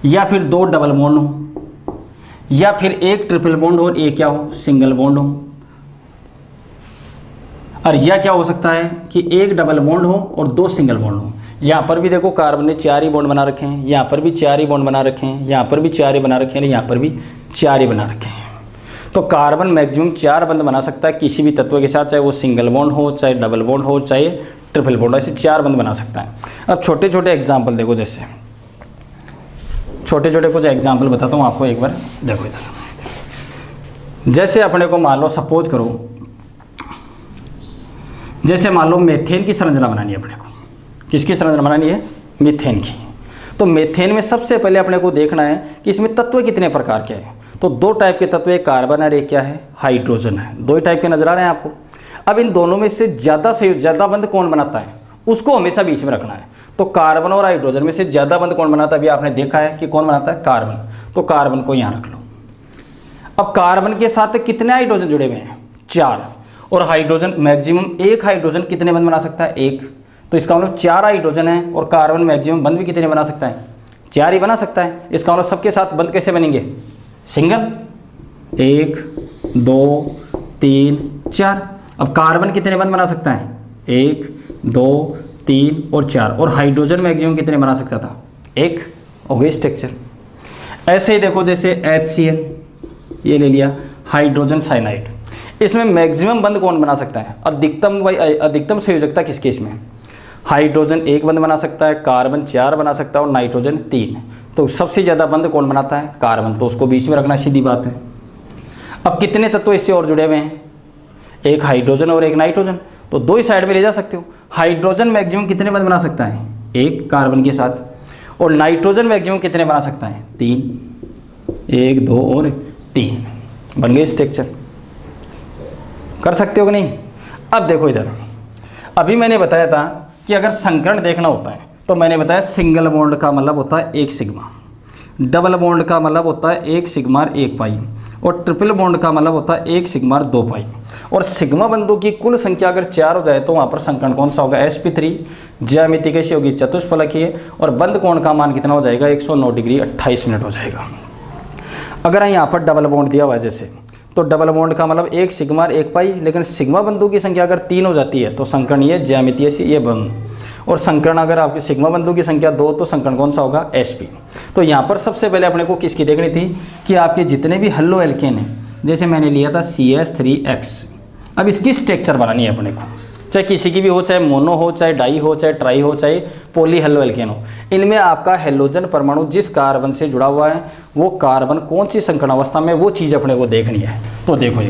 या फिर 2 डबल बॉन्ड हो, या फिर एक ट्रिपल बॉन्ड हो और एक क्या हो, सिंगल बॉन्ड हो। और यह क्या हो सकता है कि एक डबल बॉन्ड हो और 2 सिंगल बॉन्ड हो। यहाँ पर भी देखो कार्बन ने 4 ही बॉन्ड बना रखे हैं, यहाँ पर भी 4 ही बॉन्ड बना रखे हैं, यहाँ पर भी 4 ही बना रखे हैं, यहाँ पर भी 4 ही बना रखे हैं। तो कार्बन मैक्सिमम 4 बंध बना सकता है किसी भी तत्व के साथ, चाहे वो सिंगल बॉन्ड हो, चाहे डबल बॉन्ड हो, चाहे ट्रिपल बॉन्ड, ऐसे 4 बंध बना सकता है। अब छोटे छोटे एग्जाम्पल देखो, जैसे छोटे छोटे कुछ एग्जाम्पल बताता हूँ आपको, एक बार देखो इधर। जैसे अपने को मान लो, सपोज करो, जैसे मान लो मीथेन की संरचना बनानी है अपने को। किसकी संरचना बनानी है, मीथेन की। तो मीथेन में सबसे पहले अपने को देखना है कि इसमें तत्व कितने प्रकार के हैं। तो 2 टाइप के तत्व, एक कार्बन है, एक क्या है, हाइड्रोजन है। 2 ही टाइप के नजर आ रहे हैं आपको। अब इन दोनों में से ज़्यादा बंध कौन बनाता है, उसको हमेशा बीच में रखना है। तो कार्बन और हाइड्रोजन में से ज़्यादा बंध कौन बनाता है, अभी आपने देखा है कि कौन बनाता है, कार्बन। तो कार्बन को यहाँ रख लो। अब कार्बन के साथ कितने हाइड्रोजन जुड़े हुए हैं, 4। और हाइड्रोजन मैक्सिमम, एक हाइड्रोजन कितने बंध बना सकता है, 1। तो इसका मतलब 4 हाइड्रोजन है और कार्बन मैक्सिमम बंध भी कितने बना सकता है, 4 ही बना सकता है। इसका मतलब सबके साथ बंध कैसे बनेंगे, सिंगल, 1, 2, 3, 4। अब कार्बन कितने बंध बना सकता है, 1, 2, 3 और 4। और हाइड्रोजन मैक्सिमम कितने बना सकता था, 1। हो गई स्ट्रक्चर। ऐसे ही देखो, जैसे HCl ये ले लिया, हाइड्रोजन साइनाइड। इसमें मैक्सिमम बंध कौन बना सकता है, अधिकतम संयोजकता किस केस में, हाइड्रोजन 1 बंध बना सकता है, कार्बन 4 बना सकता है और नाइट्रोजन 3। तो सबसे ज़्यादा बंध कौन बनाता है, कार्बन। तो उसको बीच में रखना सीधी बात है। अब कितने तत्व इससे और जुड़े हुए हैं, एक हाइड्रोजन और एक नाइट्रोजन। तो 2 ही साइड में ले जा सकते हो। हाइड्रोजन मैक्सिमम कितने बंध बना सकता है, 1 कार्बन के साथ। और नाइट्रोजन मैक्सिमम कितने बना सकता है? 3, 1 2 और 3 बन गए स्ट्रक्चर। कर सकते हो कि नहीं? अब देखो इधर, अभी मैंने बताया था कि अगर संकरण देखना होता है तो मैंने बताया सिंगल बॉन्ड का मतलब होता है 1 सिग्मा, डबल बॉन्ड का मतलब होता है 1 सिग्मा और 1 पाई, और ट्रिपल बॉन्ड का मतलब होता है 1 सिग्मा और 2 पाई। और सिग्मा बंधु की कुल संख्या अगर 4 हो जाए तो वहाँ पर संकरण कौन सा होगा? sp3। ज्यामिति कैसी होगी? चतुष्फलकीय। और बंद कोण का मान कितना हो जाएगा? 109 डिग्री 28 मिनट हो जाएगा। अगर यहाँ पर डबल बॉन्ड दिया हुआ है जैसे, तो डबल बॉन्ड का मतलब 1 सिग्मा और 1 पाई, लेकिन सिग्मा बंधु की संख्या अगर 3 हो जाती है तो संकरण ये ज्यामितीय से ये बंद, और संकरण अगर आपकी सिग्मा बंधु की संख्या 2 तो संकरण कौन सा होगा? sp। तो यहाँ पर सबसे पहले अपने को किसकी देखनी थी कि आपके जितने भी हल्लो एल्केन हैं, जैसे मैंने लिया था CH3X, अब इसकी स्ट्रक्चर बनानी है अपने को, चाहे किसी की भी हो, चाहे मोनो हो, चाहे डाई हो, चाहे ट्राई हो, चाहे पॉली हेलो एल्केन हो। इनमें आपका हेलोजन परमाणु जिस कार्बन से जुड़ा हुआ है वो कार्बन कौन सी संकरण अवस्था में, वो चीज़ अपने को देखनी है। तो देखो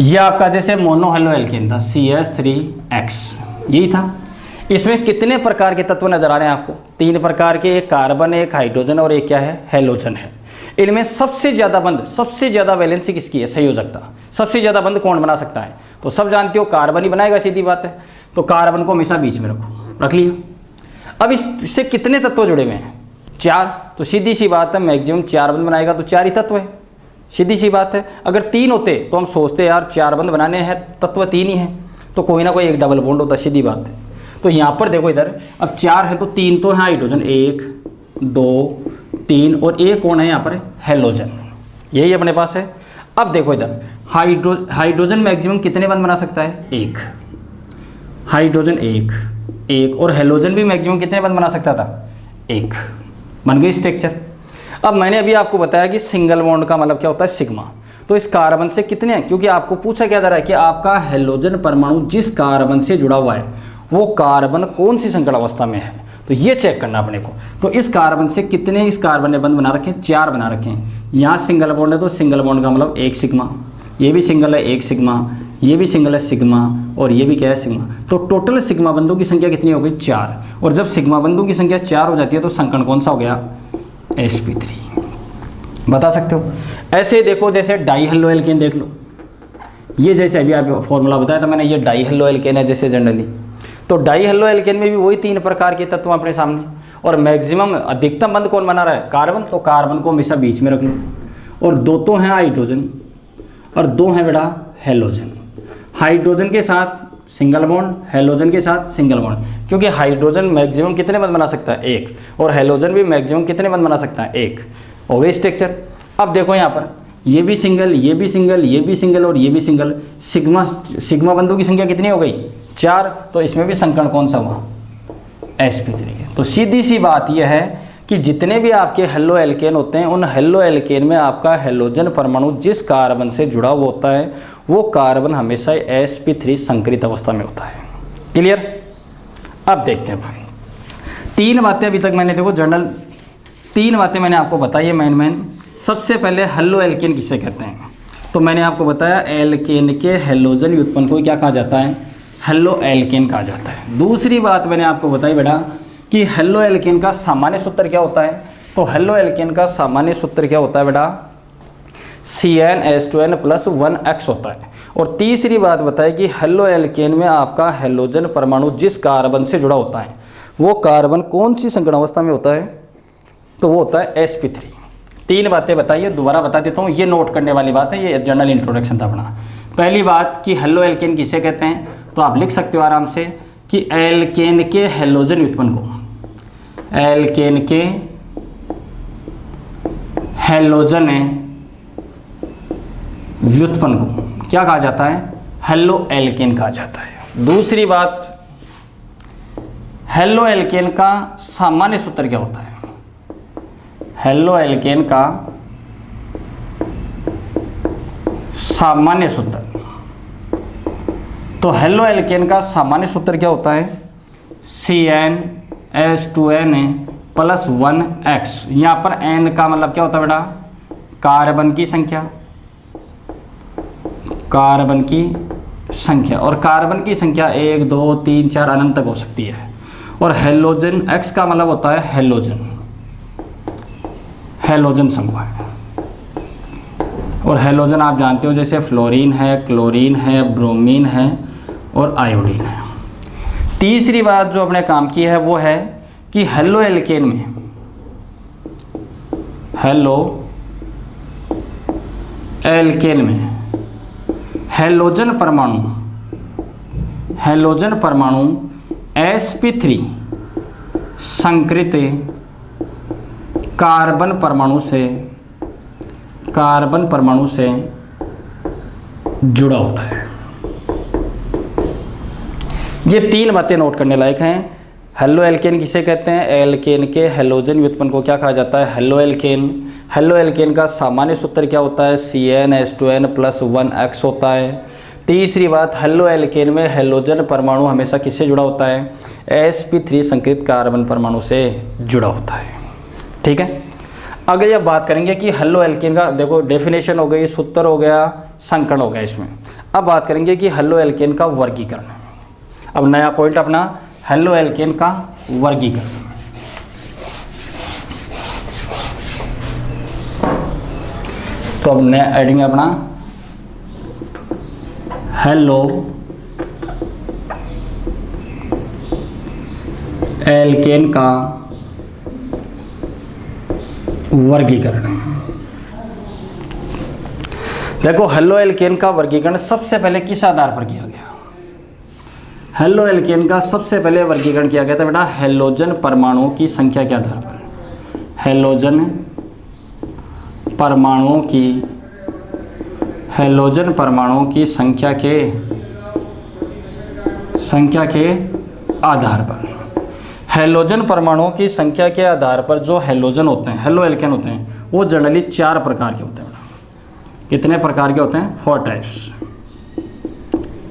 ये आपका जैसे मोनो हेलो एल्केन था CH3X, यही था। इसमें कितने प्रकार के तत्व नजर आ रहे हैं आपको? 3 प्रकार के, एक कार्बन है, एक हाइड्रोजन और एक क्या है? हेलोजन है। इनमें सबसे ज़्यादा बंध, सबसे ज़्यादा वैलेंसी किसकी है? संयोजकता। सबसे ज़्यादा बंध कौन बना सकता है? तो सब जानते हो कार्बन ही बनाएगा, सीधी बात है। तो कार्बन को हमेशा बीच में रखो, रख लिया। अब इससे कितने तत्व जुड़े हुए हैं? 4। तो सीधी सी बात है मैक्सिमम 4 बंध बनाएगा तो 4 ही तत्व है, सीधी सी बात है। अगर 3 होते तो हम सोचते यार 4 बंध बनाने हैं, तत्व 3 ही हैं, तो कोई ना कोई एक डबल बॉन्ड होता, सीधी बात है। तो यहाँ पर देखो इधर, अब 4 है तो 3 तो है हाइड्रोजन, 1 2 3, और एक कौन है यहाँ पर? हेलोजन, यही अपने पास है। अब देखो इधर, हाइड्रोजन मैक्सिमम कितने बंध बना सकता है? 1। हाइड्रोजन 1, और हेलोजन भी मैक्सिमम कितने बंध बना सकता था? 1। बन गई स्ट्रक्चर। अब मैंने अभी आपको बताया कि सिंगल बॉन्ड का मतलब क्या होता है? सिग्मा। तो इस कार्बन से कितने हैं? क्योंकि आपको पूछा क्या जा रहा है कि आपका हेलोजन परमाणु जिस कार्बन से जुड़ा हुआ है वो कार्बन कौन सी संकरण अवस्था में है, तो ये चेक करना अपने को। तो इस कार्बन से कितने इस कार्बन ने बंध बना रखे हैं? 4 बना रखे हैं। यहाँ सिंगल बॉन्ड है तो सिंगल बॉन्ड का मतलब 1 सिग्मा, ये भी सिंगल है 1 सिग्मा, ये भी सिंगल है सिग्मा, और ये भी क्या है? सिग्मा। तो टोटल सिग्मा बंधों की संख्या कितनी हो गई? 4। और जब सिग्मा बंधों की संख्या 4 हो जाती है तो संकरण कौन सा हो गया? sp3। बता सकते हो। ऐसे ही देखो, जैसे डाई हेलो एल्केन देख लो, ये जैसे अभी आप फॉर्मूला बताया था मैंने, ये डाई हेलो एल्केन है जैसे जनरली। तो डाई हेलो एल्केन में भी वही 3 प्रकार के तत्व अपने सामने, और मैक्सिमम अधिकतम बंध कौन बना रहा है? कार्बन। तो कार्बन को हमेशा बीच में रख लो, और 2 तो हैं हाइड्रोजन और 2 हैं बेटा हेलोजन। हाइड्रोजन के साथ सिंगल बॉन्ड, हेलोजन के साथ सिंगल बॉन्ड, क्योंकि हाइड्रोजन मैक्सिमम कितने बंध बना सकता है? 1, और हेलोजन भी मैक्सिमम कितने बंध बना सकता है? 1। हो गई स्ट्रक्चर। अब देखो यहाँ पर, ये भी सिंगल, ये भी सिंगल, ये भी सिंगल, और ये भी सिंगल। सिग्मा बंधु की संख्या कितनी हो गई? 4। तो इसमें भी संकरण कौन सा हुआ? sp3। तो सीधी सी बात यह है कि जितने भी आपके हेलो एल्केन होते हैं उन हेलो एल्केन में आपका हेलोजन परमाणु जिस कार्बन से जुड़ा हुआ होता है वो कार्बन हमेशा sp3 संकरित अवस्था में होता है। क्लियर? अब देखते हैं 3 बातें अभी तक मैंने, देखो जनरल 3 बातें मैंने आपको बताई है मेन। सबसे पहले हेलो एल्केन किसे कहते हैं? तो मैंने आपको बताया एल्केन के हेलोजन व्युत्पन्न को क्या कहा जाता है? हेलो एल्केन कहा जाता है। दूसरी बात मैंने आपको बताई बेटा कि हेलो एल्केन का सामान्य सूत्र क्या होता है? तो हेलो एल्केन का सामान्य सूत्र क्या होता है बेटा? CnH2n + 1x होता है। और तीसरी बात बताई कि हेलो एल्केन में आपका हेलोजन परमाणु जिस कार्बन से जुड़ा होता है वो कार्बन कौन सी संकरण अवस्था में होता है? तो वो होता है sp3। 3 बातें बताइए, दोबारा बता देता हूँ, ये नोट करने वाली बात है, ये जनरल इंट्रोडक्शन था अपना। पहली बात कि हेलो एल्केन किसे कहते हैं, तो आप लिख सकते हो आराम से कि एल्केन के हेलोजन व्युत्पन्न को, एल्केन के हेलोजन व्युत्पन्न को क्या कहा जाता है? हेलो एल्केन कहा जाता है। दूसरी बात, हेलो एल्केन का सामान्य सूत्र क्या होता है? हेलो एल्केन का सामान्य सूत्र, तो हेलो एल्केन का सामान्य सूत्र क्या होता है? CnH2n + 1x। यहाँ पर n का मतलब क्या होता है बेटा? कार्बन की संख्या, कार्बन की संख्या, और कार्बन की संख्या 1 2 3 4 अनंत तक हो सकती है। और हेलोजन, एक्स का मतलब होता है हेलोजन, हेलोजन समूह है। और हेलोजन आप जानते हो जैसे फ्लोरीन है, क्लोरीन है, ब्रोमीन है और आयोडीन है। तीसरी बात जो अपने काम की है वो है कि हेलो एल्केन में, हेलो एल्केन में हेलोजन परमाणु, हेलोजन परमाणु sp3 संकृत कार्बन परमाणु से, कार्बन परमाणु से जुड़ा होता है। ये तीन बातें नोट करने लायक हैं। हेलो एल्केन किसे कहते हैं? एल्केन के हेलोजन व्युत्पन्न को क्या कहा जाता है? Halo alkane. हेलो एल्केन का सामान्य सूत्र क्या होता है? CnH2n+1x होता है। तीसरी बात, हेलो एल्केन में हेलोजन परमाणु हमेशा किससे जुड़ा होता है? sp3 संकृत कार्बन परमाणु से जुड़ा होता है। ठीक है। अगर ये बात करेंगे कि हेलो एल्केन का, देखो डेफिनेशन हो गई, सूत्र हो गया, संकरण हो गया इसमें। अब बात करेंगे कि हेलो एल्केन का वर्गीकरण। अब नया पॉइंट अपना हेलो एल्केन का वर्गीकरण। तो अब नया एडिंग अपना हेलो एल्केन का वर्गीकरण। देखो हेलो एल्केन का वर्गीकरण सबसे पहले किस आधार पर किया गया? हेलो एल्केन का सबसे पहले वर्गीकरण किया गया था बेटा हेलोजन परमाणुओं की संख्या के आधार पर। हेलोजन परमाणुओं की, हेलोजन परमाणुओं की संख्या के आधार पर, हेलोजन परमाणुओं की संख्या के आधार पर जो हेलोजन होते हैं, हेलो एल्केन होते हैं, वो जनरली 4 प्रकार के होते हैं बेटा। कितने प्रकार के होते हैं? 4 टाइप्स,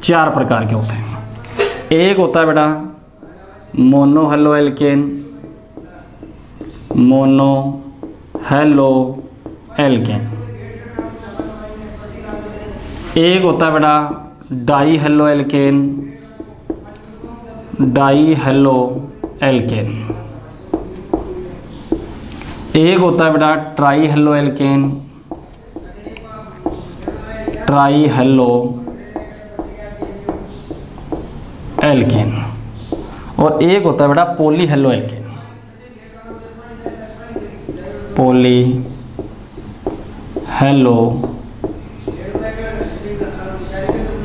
4 प्रकार के होते हैं। एक होता है बेटा mono halo alkane, mono halo alkane. एक होता है बेटा die halo alkane, die halo alkane. एक होता है बेटा try halo alkane, try halo alkane. और एक होता है बेटा poly halo alkane, poly halo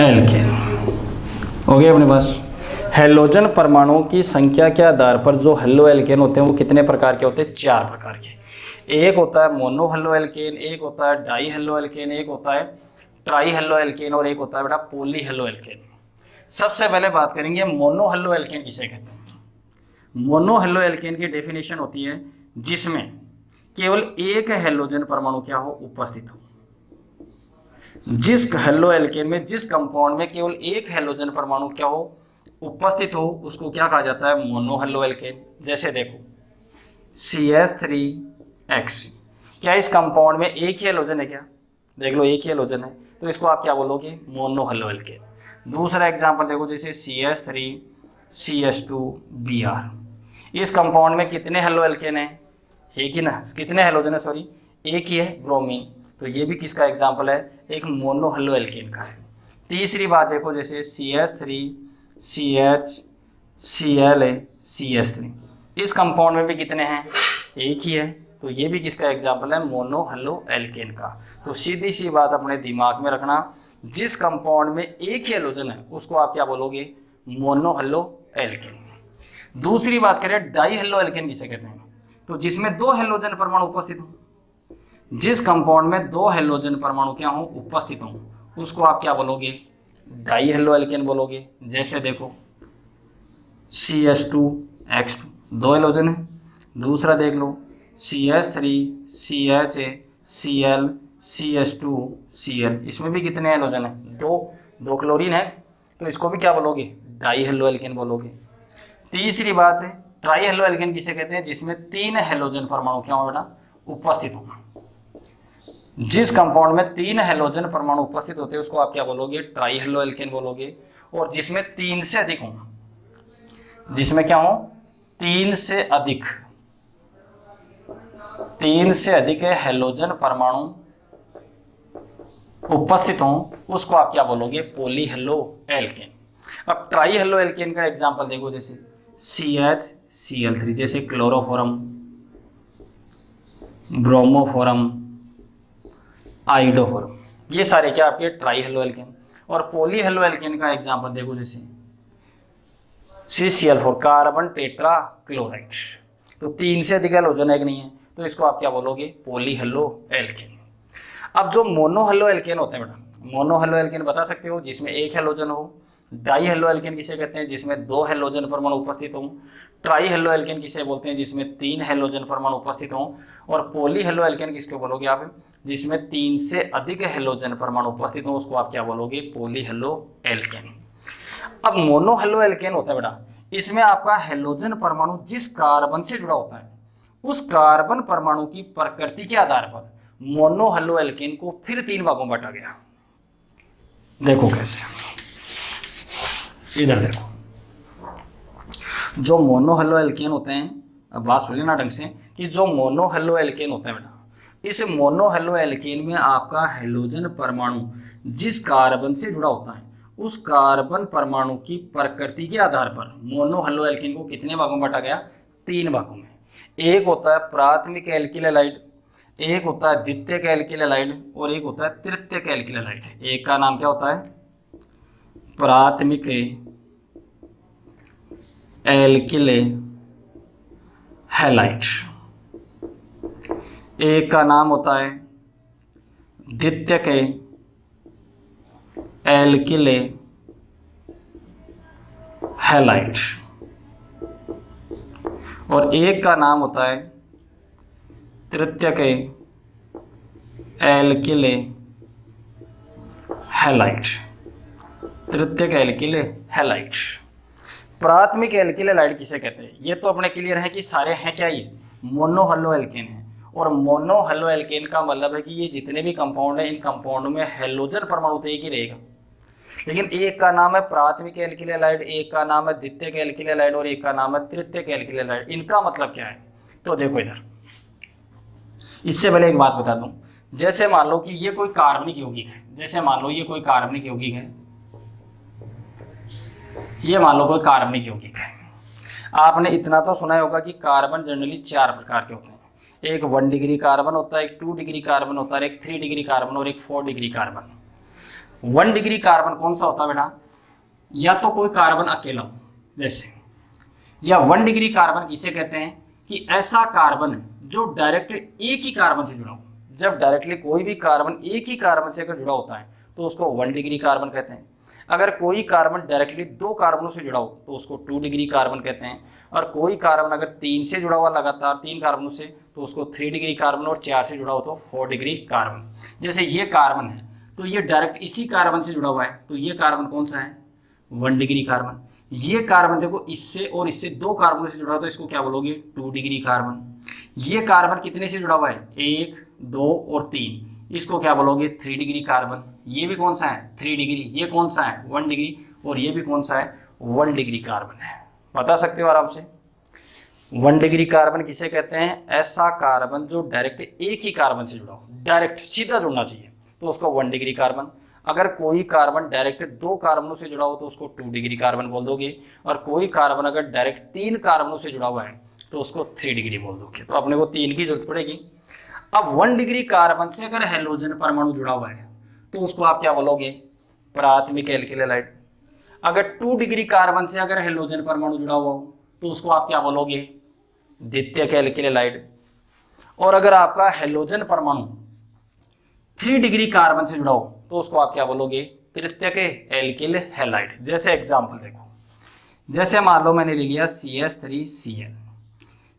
alkane. हो गया अपने पास। हेलोजन परमाणुओं की संख्या के आधार पर जो हेलो एल्केन होते हैं वो कितने प्रकार के होते हैं? 4 प्रकार के। एक होता है मोनो हेलो एल्केन, एक होता है डाई हेलो एल्केन, एक होता है ट्राई हेलो एल्केन और एक होता है बेटा पॉली हेलो एल्केन। सबसे पहले बात करेंगे मोनो हेलो एल्केन किसे कहते हैं। मोनो हेलो एल्केन की डेफिनेशन होती है जिसमें केवल एक हेलोजन परमाणु क्या हो? उपस्थित हो। जिस हेलो एल्केन में, जिस कंपाउंड में केवल एक हेलोजन परमाणु क्या हो? उपस्थित हो, उसको क्या कहा जाता है? Mono halo alkane. जैसे देखो CH3X, क्या इस कंपाउंड में एक ही हेलोजन है? क्या देख लो, एक ही हेलोजन है, तो इसको आप क्या बोलोगे? Mono halo alkane. दूसरा एग्जांपल देखो, जैसे CH3CH2Br, इस कंपाउंड में कितने हेलो एल्केन है? एक ही ना, कितने हेलोजन है? सॉरी, एक ही है, ब्रोमीन। तो ये भी किसका एग्जांपल है? एक मोनो हेलो एल्केन का है। तीसरी बात देखो, जैसे CH3CHClCH3, इस कंपाउंड में भी कितने हैं? एक ही है, तो ये भी किसका एग्जांपल है? मोनो हेलो एल्केन का। तो सीधी सी बात अपने दिमाग में रखना, जिस कंपाउंड में एक ही हेलोजन है उसको आप क्या बोलोगे? Mono halo alkane. दूसरी बात करें डाई हेलो एल्केन किसे कहते हैं? तो जिसमें 2 हेलोजन परमाणु उपस्थित हो, जिस कंपाउंड में 2 हेलोजन परमाणु क्या हो? उपस्थित हो, उसको आप क्या बोलोगे? डाई हेलो एल्केन बोलोगे। जैसे देखो CH2X2, 2 हेलोजन है। दूसरा देख लो CH3CHClCH2Cl, इसमें भी कितने हेलोजन है? 2 क्लोरीन है, तो इसको भी क्या बोलोगे? डाई हेलो एल्केन बोलोगे। तीसरी बात है ट्राई हेलो एल्केन किसे कहते हैं? जिसमें 3 हेलोजन परमाणु क्या हो बेटा? उपस्थित हो। जिस कंपाउंड में 3 हेलोजन परमाणु उपस्थित होते हैं उसको आप क्या बोलोगे? ट्राई हेलो एल्केन बोलोगे। और जिसमें 3 से अधिक हो, जिसमें क्या हो? तीन से अधिक हैलोजन परमाणु उपस्थित हों उसको आप क्या बोलोगे, पॉली हेलो एल्केन। अब ट्राई हेलो एल्केन का एग्जांपल देखो, जैसे CH Cl3, जैसे क्लोरोफॉरम, ब्रोमोफॉरम, आइडोफॉरम, ये सारे क्या आपके ट्राई हेलो एल्केन। और पॉली हेलो एल्केन का एग्जांपल देखो, जैसे CCl4 कार्बन टेट्रा क्लोराइड। तो तीन से अधिक हैलोजन है कि नहीं है, तो इसको आप क्या बोलोगे, पॉली हेलो एल्केन। अब जो मोनो हेलो एल्केन होते हैं बेटा, मोनो हेलो एल्केन बता सकते हो, जिसमें एक हैलोजन हो। डाई हेलो एल्केन किसे कहते हैं, जिसमें दो हैलोजन परमाणु उपस्थित हों। ट्राई हेलो एल्केन किसे बोलते हैं, जिसमें तीन हैलोजन परमाणु उपस्थित हों। और पॉली हेलो एल्केन किसको बोलोगे आप, जिसमें तीन से अधिक हैलोजन परमाणु उपस्थित हों, उसको आप क्या बोलोगे, पॉली हेलो एल्केन। अब मोनो हेलो एल्केन होता है बेटा, इसमें आपका हैलोजन परमाणु जिस कार्बन से जुड़ा होता है उस कार्बन परमाणु की प्रकृति के आधार पर मोनो हेलो एल्केन को फिर तीन भागों में बांटा गया। देखो कैसे, इधर देखो, जो मोनो हेलो एल्केन होते हैं, अब बात सुनिए ना ढंग से, कि जो मोनो हेलो एल्केन होते हैं बेटा, इस मोनो हेलो एल्केन में आपका हैलोजन परमाणु जिस कार्बन से जुड़ा होता है उस कार्बन परमाणु की प्रकृति के आधार पर मोनो हेलो एल्केन को कितने भागों में बांटा गया, तीन भागों में। एक होता है प्राथमिक एल्किल हैलाइड, एक होता है द्वितीयक एल्किल हैलाइड, और एक होता है तृतीयक एल्किल हैलाइड। एक का नाम क्या होता है, प्राथमिक एल्किल हैलाइड, एक का नाम होता है द्वितीयक एल्किल हैलाइड, और एक का नाम होता है तृतीयक एल्किल हैलाइड, तृतीयक एल्किल हैलाइड। प्राथमिक एल्किल हैलाइड किसे कहते हैं, ये तो अपने क्लियर है कि सारे हैं क्या, ये मोनो हेलो एल्केन है। और मोनो हेलो एल्केन का मतलब है कि ये जितने भी कंपाउंड हैं इन कंपाउंड में हैलोजन परमाणु तो एक ही रहेगा, लेकिन एक का नाम है प्राथमिक एल्किल हैलाइड, एक का नाम है द्वितीयक एल्किल हैलाइड, और एक का नाम है तृतीयक एल्किल हैलाइड। इनका मतलब क्या है, तो देखो इधर, इससे पहले एक बात बता दूं, जैसे मान लो कि ये कोई कार्बनिक यौगिक है, जैसे मान लो ये कोई कार्बनिक यौगिक है, ये मान लो कोई कार्बनिक यौगिक है। आपने इतना तो सुना होगा कि कार्बन जनरली चार प्रकार के होते हैं, एक 1 डिग्री कार्बन होता है, एक 2 डिग्री कार्बन होता है, एक 3 डिग्री कार्बन और एक 4 डिग्री कार्बन। 1 डिग्री कार्बन कौन सा होता है बेटा, या तो कोई कार्बन अकेला हो जैसे, या 1 डिग्री कार्बन किसे कहते हैं कि ऐसा कार्बन जो डायरेक्ट एक ही कार्बन से जुड़ा हो। जब डायरेक्टली कोई भी कार्बन एक ही कार्बन से अगर जुड़ा होता है तो उसको 1 डिग्री कार्बन कहते हैं। अगर कोई कार्बन डायरेक्टली दो कार्बनों से जुड़ा हो तो उसको 2 डिग्री कार्बन कहते हैं। और कोई कार्बन अगर 3 से जुड़ा हुआ लगातार 3 कार्बनों से तो उसको 3 डिग्री कार्बन, और 4 से जुड़ा हो तो 4 डिग्री कार्बन। जैसे ये कार्बन है तो ये डायरेक्ट इसी कार्बन से जुड़ा हुआ है, तो ये कार्बन कौन सा है, 1 डिग्री कार्बन। ये कार्बन देखो इससे और इससे दो कार्बन से जुड़ा हुआ तो इसको क्या बोलोगे, 2 डिग्री कार्बन। ये कार्बन कितने से जुड़ा हुआ है, 1, 2 और 3, इसको क्या बोलोगे, 3 डिग्री कार्बन। ये भी कौन सा है, 3 डिग्री। ये कौन सा है, 1 डिग्री। और ये भी कौन सा है, 1 डिग्री कार्बन है। बता सकते हो आराम से। 1 डिग्री कार्बन किसे कहते हैं, ऐसा कार्बन जो डायरेक्ट एक ही कार्बन से जुड़ा हो, डायरेक्ट सीधा जुड़ना चाहिए तो उसको 1 डिग्री कार्बन। अगर कोई कार्बन डायरेक्ट दो कार्बनों से जुड़ा हो तो उसको 2 डिग्री कार्बन बोल दोगे। और कोई कार्बन अगर डायरेक्ट 3 कार्बनों से जुड़ा हुआ है तो उसको 3 डिग्री बोल दोगे। तो अपने को 3 की जरूरत पड़ेगी। अब 1 डिग्री कार्बन से अगर हैलोजन परमाणु जुड़ा हुआ है तो उसको आप क्या बोलोगे, प्राथमिक एल्किल हैलाइड। अगर 2 डिग्री कार्बन से अगर हैलोजन परमाणु जुड़ा हुआ हो तो उसको आप क्या बोलोगे, द्वितीयक एल्किल हैलाइड। और अगर आपका हैलोजन परमाणु 3 डिग्री कार्बन से जुड़ा हो तो उसको आप क्या बोलोगे, तृतीयक एल्किल हैलाइड। जैसे एग्जांपल देखो, जैसे मान लो मैंने ले लिया CH3Cl,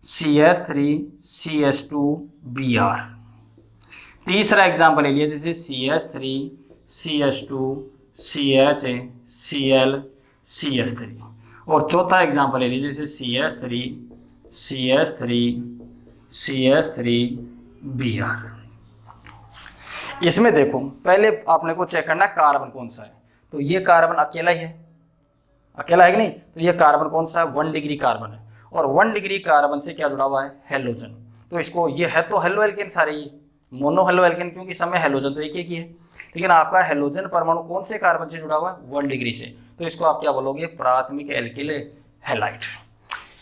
CH3CH2Br। तीसरा एग्जांपल ले लिया जैसे CH3CH2CHClCH3। और चौथा एग्जांपल ले लीजिए जैसे CH3CH3CH3Br। इसमें देखो पहले आपने को चेक करना कार्बन कौन सा है। तो ये कार्बन अकेला ही है, अकेला है कि नहीं, तो ये कार्बन कौन सा है, 1 डिग्री कार्बन है। और 1 डिग्री कार्बन से क्या जुड़ा हुआ है, हेलोजन। तो इसको ये है तो हेलो एल्केन सारे ही मोनो हेलो एल्केन, क्योंकि सब में हेलोजन तो एक ही है, लेकिन आपका हेलोजन परमाणु कौन से कार्बन से जुड़ा हुआ है, 1 डिग्री से। तो इसको आप क्या बोलोगे, प्राथमिक एल्किल हैलाइड।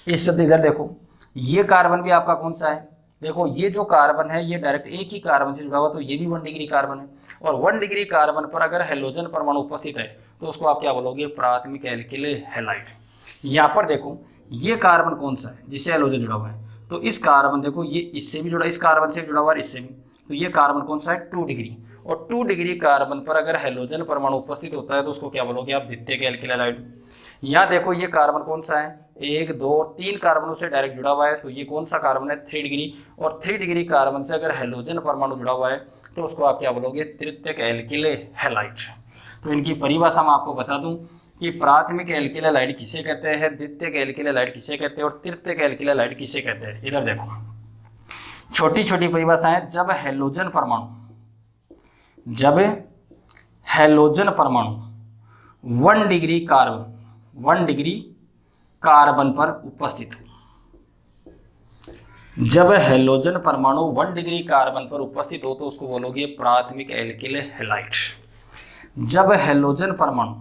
इस इधर देखो, ये कार्बन भी आपका कौन सा है, देखो ये जो कार्बन है ये डायरेक्ट एक ही कार्बन से जुड़ा हुआ, तो ये भी 1 डिग्री कार्बन है। और 1 डिग्री कार्बन पर अगर हेलोजन परमाणु उपस्थित है तो उसको आप क्या बोलोगे, प्राथमिक एल्किल हैलाइड। यहाँ पर देखो ये कार्बन कौन सा है जिससे हेलोजन जुड़ा हुआ है, तो इस कार्बन देखो ये इससे भी जुड़ा, इस कार्बन से जुड़ा हुआ है, इससे भी। तो ये कार्बन कौन सा है, 2 डिग्री। और 2 डिग्री कार्बन पर अगर हेलोजन परमाणु उपस्थित होता है तो उसको क्या बोलोगे आप, द्वितीयक एल्किल हैलाइड। यहाँ देखो ये कार्बन कौन सा है, 1 2 और 3 कार्बनों से डायरेक्ट जुड़ा हुआ है, तो ये कौन सा कार्बन है, 3 डिग्री। और 3 डिग्री कार्बन से अगर हेलोजन परमाणु जुड़ा हुआ है तो उसको आप क्या बोलोगे, तृतीयक एल्किल हैलाइड। तो इनकी परिभाषा मैं आपको बता दूं कि प्राथमिक एल्किल हैलाइड किसे कहते हैं, द्वितीयक एल्किल हैलाइड किसे कहते हैं और तृतीयक एल्किल हैलाइड किसे कहते हैं। इधर देखो छोटी छोटी परिभाषाएं, जब हेलोजन परमाणु 1 डिग्री कार्बन पर उपस्थित हो, जब हेलोजन परमाणु 1 डिग्री कार्बन पर उपस्थित हो तो उसको बोलोगे प्राथमिक एल्किल हैलाइड। जब हेलोजन परमाणु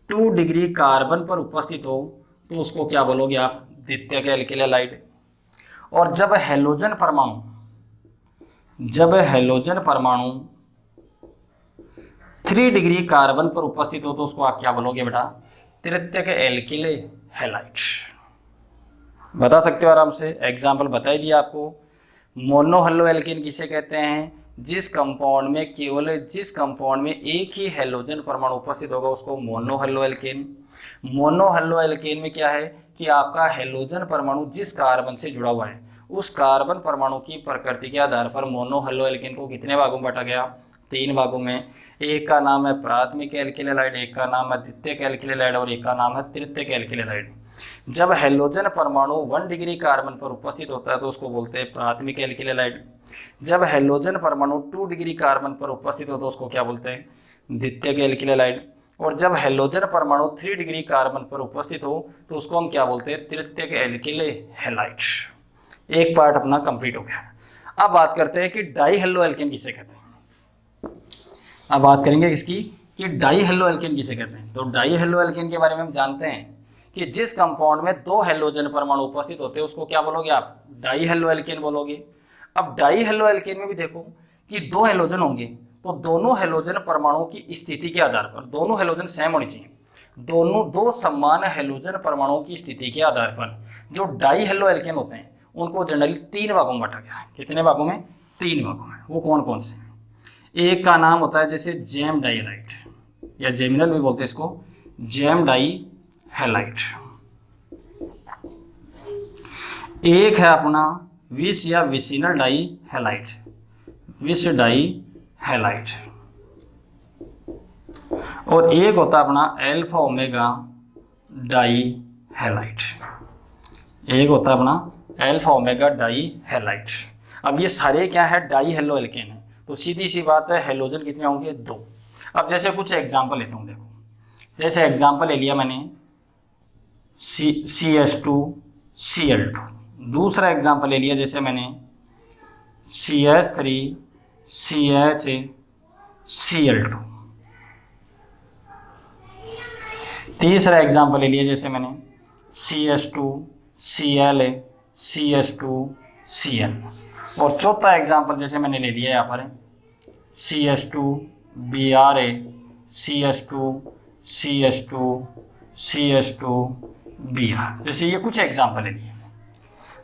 2 डिग्री कार्बन पर उपस्थित हो तो उसको क्या बोलोगे आप, द्वितीयक एल्किल हैलाइड। और जब हेलोजन परमाणु 3 डिग्री कार्बन पर उपस्थित हो तो उसको आप क्या बोलोगे बेटा, तृतीयक एल्किल हैलाइड। बता सकते हो आराम से, एग्जाम्पल बता ही दिया आपको। मोनो हेलो एल्केन किसे कहते हैं, जिस कंपाउंड में एक ही हेलोजन परमाणु उपस्थित होगा उसको mono halo alkane. Mono halo alkane में क्या है कि आपका हेलोजन परमाणु जिस कार्बन से जुड़ा हुआ है उस कार्बन परमाणु की प्रकृति के आधार पर मोनो हेलो एल्केन को कितने भागों में बांटा गया, 3 भागों में। एक का नाम है प्राथमिक एल्किल हैलाइड, एक का नाम है द्वितीयक एल्किल हैलाइड और एक का नाम है तृतीयक एल्किल हैलाइड। जब हेलोजन परमाणु 1 डिग्री कार्बन पर उपस्थित होता है तो उसको बोलते हैं प्राथमिक एल्किल हैलाइड। जब हेलोजन परमाणु 2 डिग्री कार्बन पर उपस्थित हो तो उसको क्या बोलते हैं, द्वितीयक एल्किल हैलाइड। और जब हेलोजन परमाणु 3 डिग्री कार्बन पर उपस्थित हो तो उसको हम क्या बोलते हैं, तृतीयक एल्किल हैलाइड। एक पार्ट अपना कंप्लीट हो गया। अब बात करते हैं कि डाई हेलो एल्केन किसे कहते हैं। अब बात करेंगे इसकी कि डाई हेलो एल्केन किसे कहते हैं। तो डाई हेलो एल्केन के बारे में हम जानते हैं कि जिस कंपाउंड में 2 हेलोजन परमाणु उपस्थित होते हैं उसको क्या बोलोगे आप, डाई हेलो एल्केन बोलोगे। अब डाई हेलो एल्केन में भी देखो कि 2 हेलोजन होंगे तो दोनों हेलोजन परमाणुओं की स्थिति के आधार पर, दोनों हेलोजन सेम होनी चाहिए, दोनों 2 समान हेलोजन परमाणुओं की स्थिति के आधार पर जो डाई हेलो एल्केन होते हैं उनको जनरली 3 भागों में बांटा गया है। कितने भागों में, 3 भागों में। वो कौन कौन से, एक का नाम होता है जैसे जेम डाई हैलाइड या जेमिनल भी बोलते हैं इसको, जेम डाई हैलाइड। एक है अपना विष या विसिनल डाई हैलाइड, विष डाई हैलाइड। और एक होता है अपना एल्फा ओमेगा डाई हैलाइड, एक होता है अपना एल्फा ओमेगा डाई हैलाइड। अब ये सारे क्या है, डाई हेलो एल्केन है, तो सीधी सी बात है हेलोजन कितने होंगे, 2। अब जैसे कुछ एग्जांपल लेता हूँ, देखो जैसे एग्जांपल ले लिया मैंने CH2Cl2, दूसरा एग्जांपल ले लिया जैसे मैंने CH3CHCl2, तीसरा एग्जांपल ले लिया जैसे मैंने CH2Cl और चौथा एग्जांपल जैसे मैंने ले लिया यहाँ पर CH2Br, जैसे ये कुछ एग्जांपल ले लिए।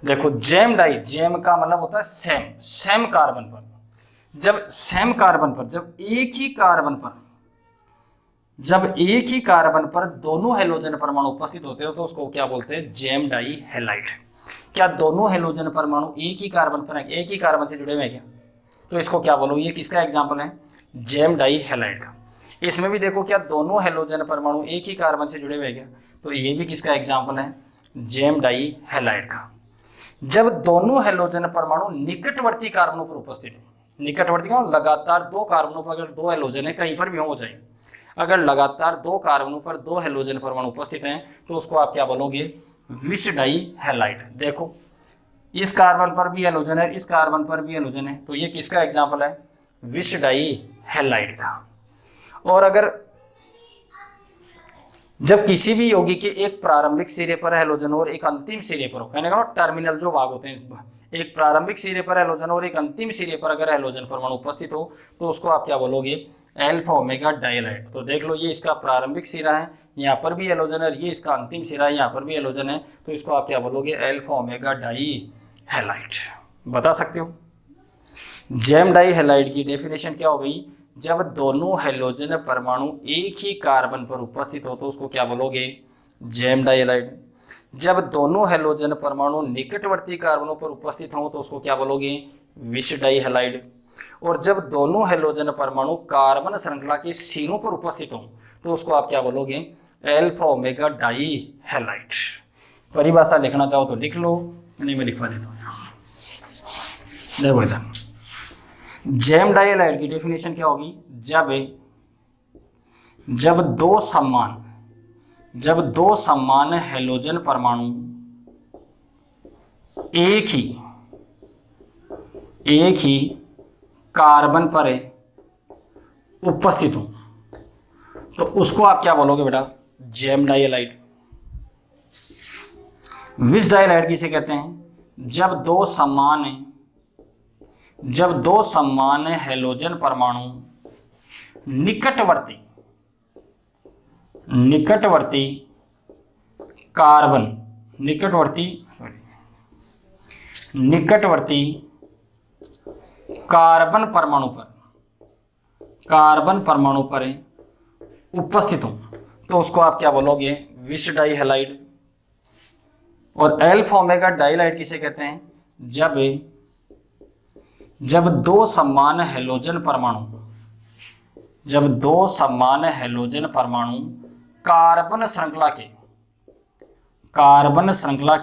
देखो जेम डाई, जेम का मतलब होता है सेम कार्बन पर, जब एक ही कार्बन पर दोनों हेलोजन परमाणु उपस्थित होते हो तो उसको क्या बोलते हैं, जेम डाई हैलाइड। क्या दोनों हेलोजन परमाणु एक ही कार्बन पर, एक ही कार्बन से जुड़े हुए हैं क्या, तो इसको क्या बोलो, ये किसका एग्जाम्पल है, जेम डाई हैलाइड का। इसमें भी देखो क्या दोनों हेलोजन परमाणु एक ही कार्बन से जुड़े हुए हैं क्या, तो ये भी किसका एग्जाम्पल है, जेम डाई हैलाइड का। जब दोनों हेलोजन परमाणु निकटवर्ती कार्बनों पर उपस्थित हो, निकटवर्ती का लगातार 2 कार्बनों पर अगर 2 हेलोजन है कहीं पर भी हो जाए, अगर लगातार 2 कार्बनों पर 2 हेलोजन परमाणु उपस्थित हैं तो उसको आप क्या बोलोगे, विष डाई हैलाइड। देखो इस कार्बन पर भी हेलोजन है, इस कार्बन पर भी हेलोजन है, तो ये किसका एग्जाम्पल है, विष डाई हैलाइड का। और अगर जब किसी भी यौगिक के एक प्रारंभिक सिरे पर हेलोजन और एक अंतिम सिरे पर हो, कहने का टर्मिनल जो भाग होते हैं, एक प्रारंभिक सिरे पर हेलोजन और एक अंतिम सिरे पर अगर हेलोजन परमाणु उपस्थित हो तो उसको आप क्या बोलोगे, अल्फा ओमेगा डाइहैलाइड। तो देख लो ये इसका प्रारंभिक सिरा है, यहाँ पर भी हेलोजन है, ये इसका अंतिम सिरा है, यहाँ पर भी हेलोजन है, तो इसको आप क्या बोलोगे, अल्फा ओमेगा डाइहैलाइड। बता सकते हो। जैम डाइहैलाइड की डेफिनेशन क्या हो गई, जब दोनों हेलोजन परमाणु एक ही कार्बन पर उपस्थित हो तो उसको क्या बोलोगे, जैम डाइहैलाइड। जब दोनों हेलोजन परमाणु निकटवर्ती कार्बनों पर उपस्थित हों तो उसको क्या बोलोगे, विष डाइहैलाइड। और जब दोनों हेलोजन परमाणु कार्बन श्रृंखला के सिरों पर उपस्थित हों तो उसको आप क्या बोलोगे, अल्फा ओमेगा डाइहैलाइड। परिभाषा लिखना चाहो तो लिख लो, नहीं मैं लिखवा देता हूँ। देखो इधर जैम डाइहैलाइड की डेफिनेशन क्या होगी, जब दो समान हेलोजन परमाणु एक ही कार्बन पर उपस्थित हो तो उसको आप क्या बोलोगे बेटा, जैम डाइहैलाइड। विष डाइहैलाइड किसे कहते हैं, जब दो समान हेलोजन परमाणु निकटवर्ती कार्बन परमाणु पर उपस्थित हो तो उसको आप क्या बोलोगे, विष डाइहैलाइड। और अल्फा ओमेगा डाइहैलाइड किसे कहते हैं, जब दो समान हेलोजन परमाणु कार्बन श्रृंखला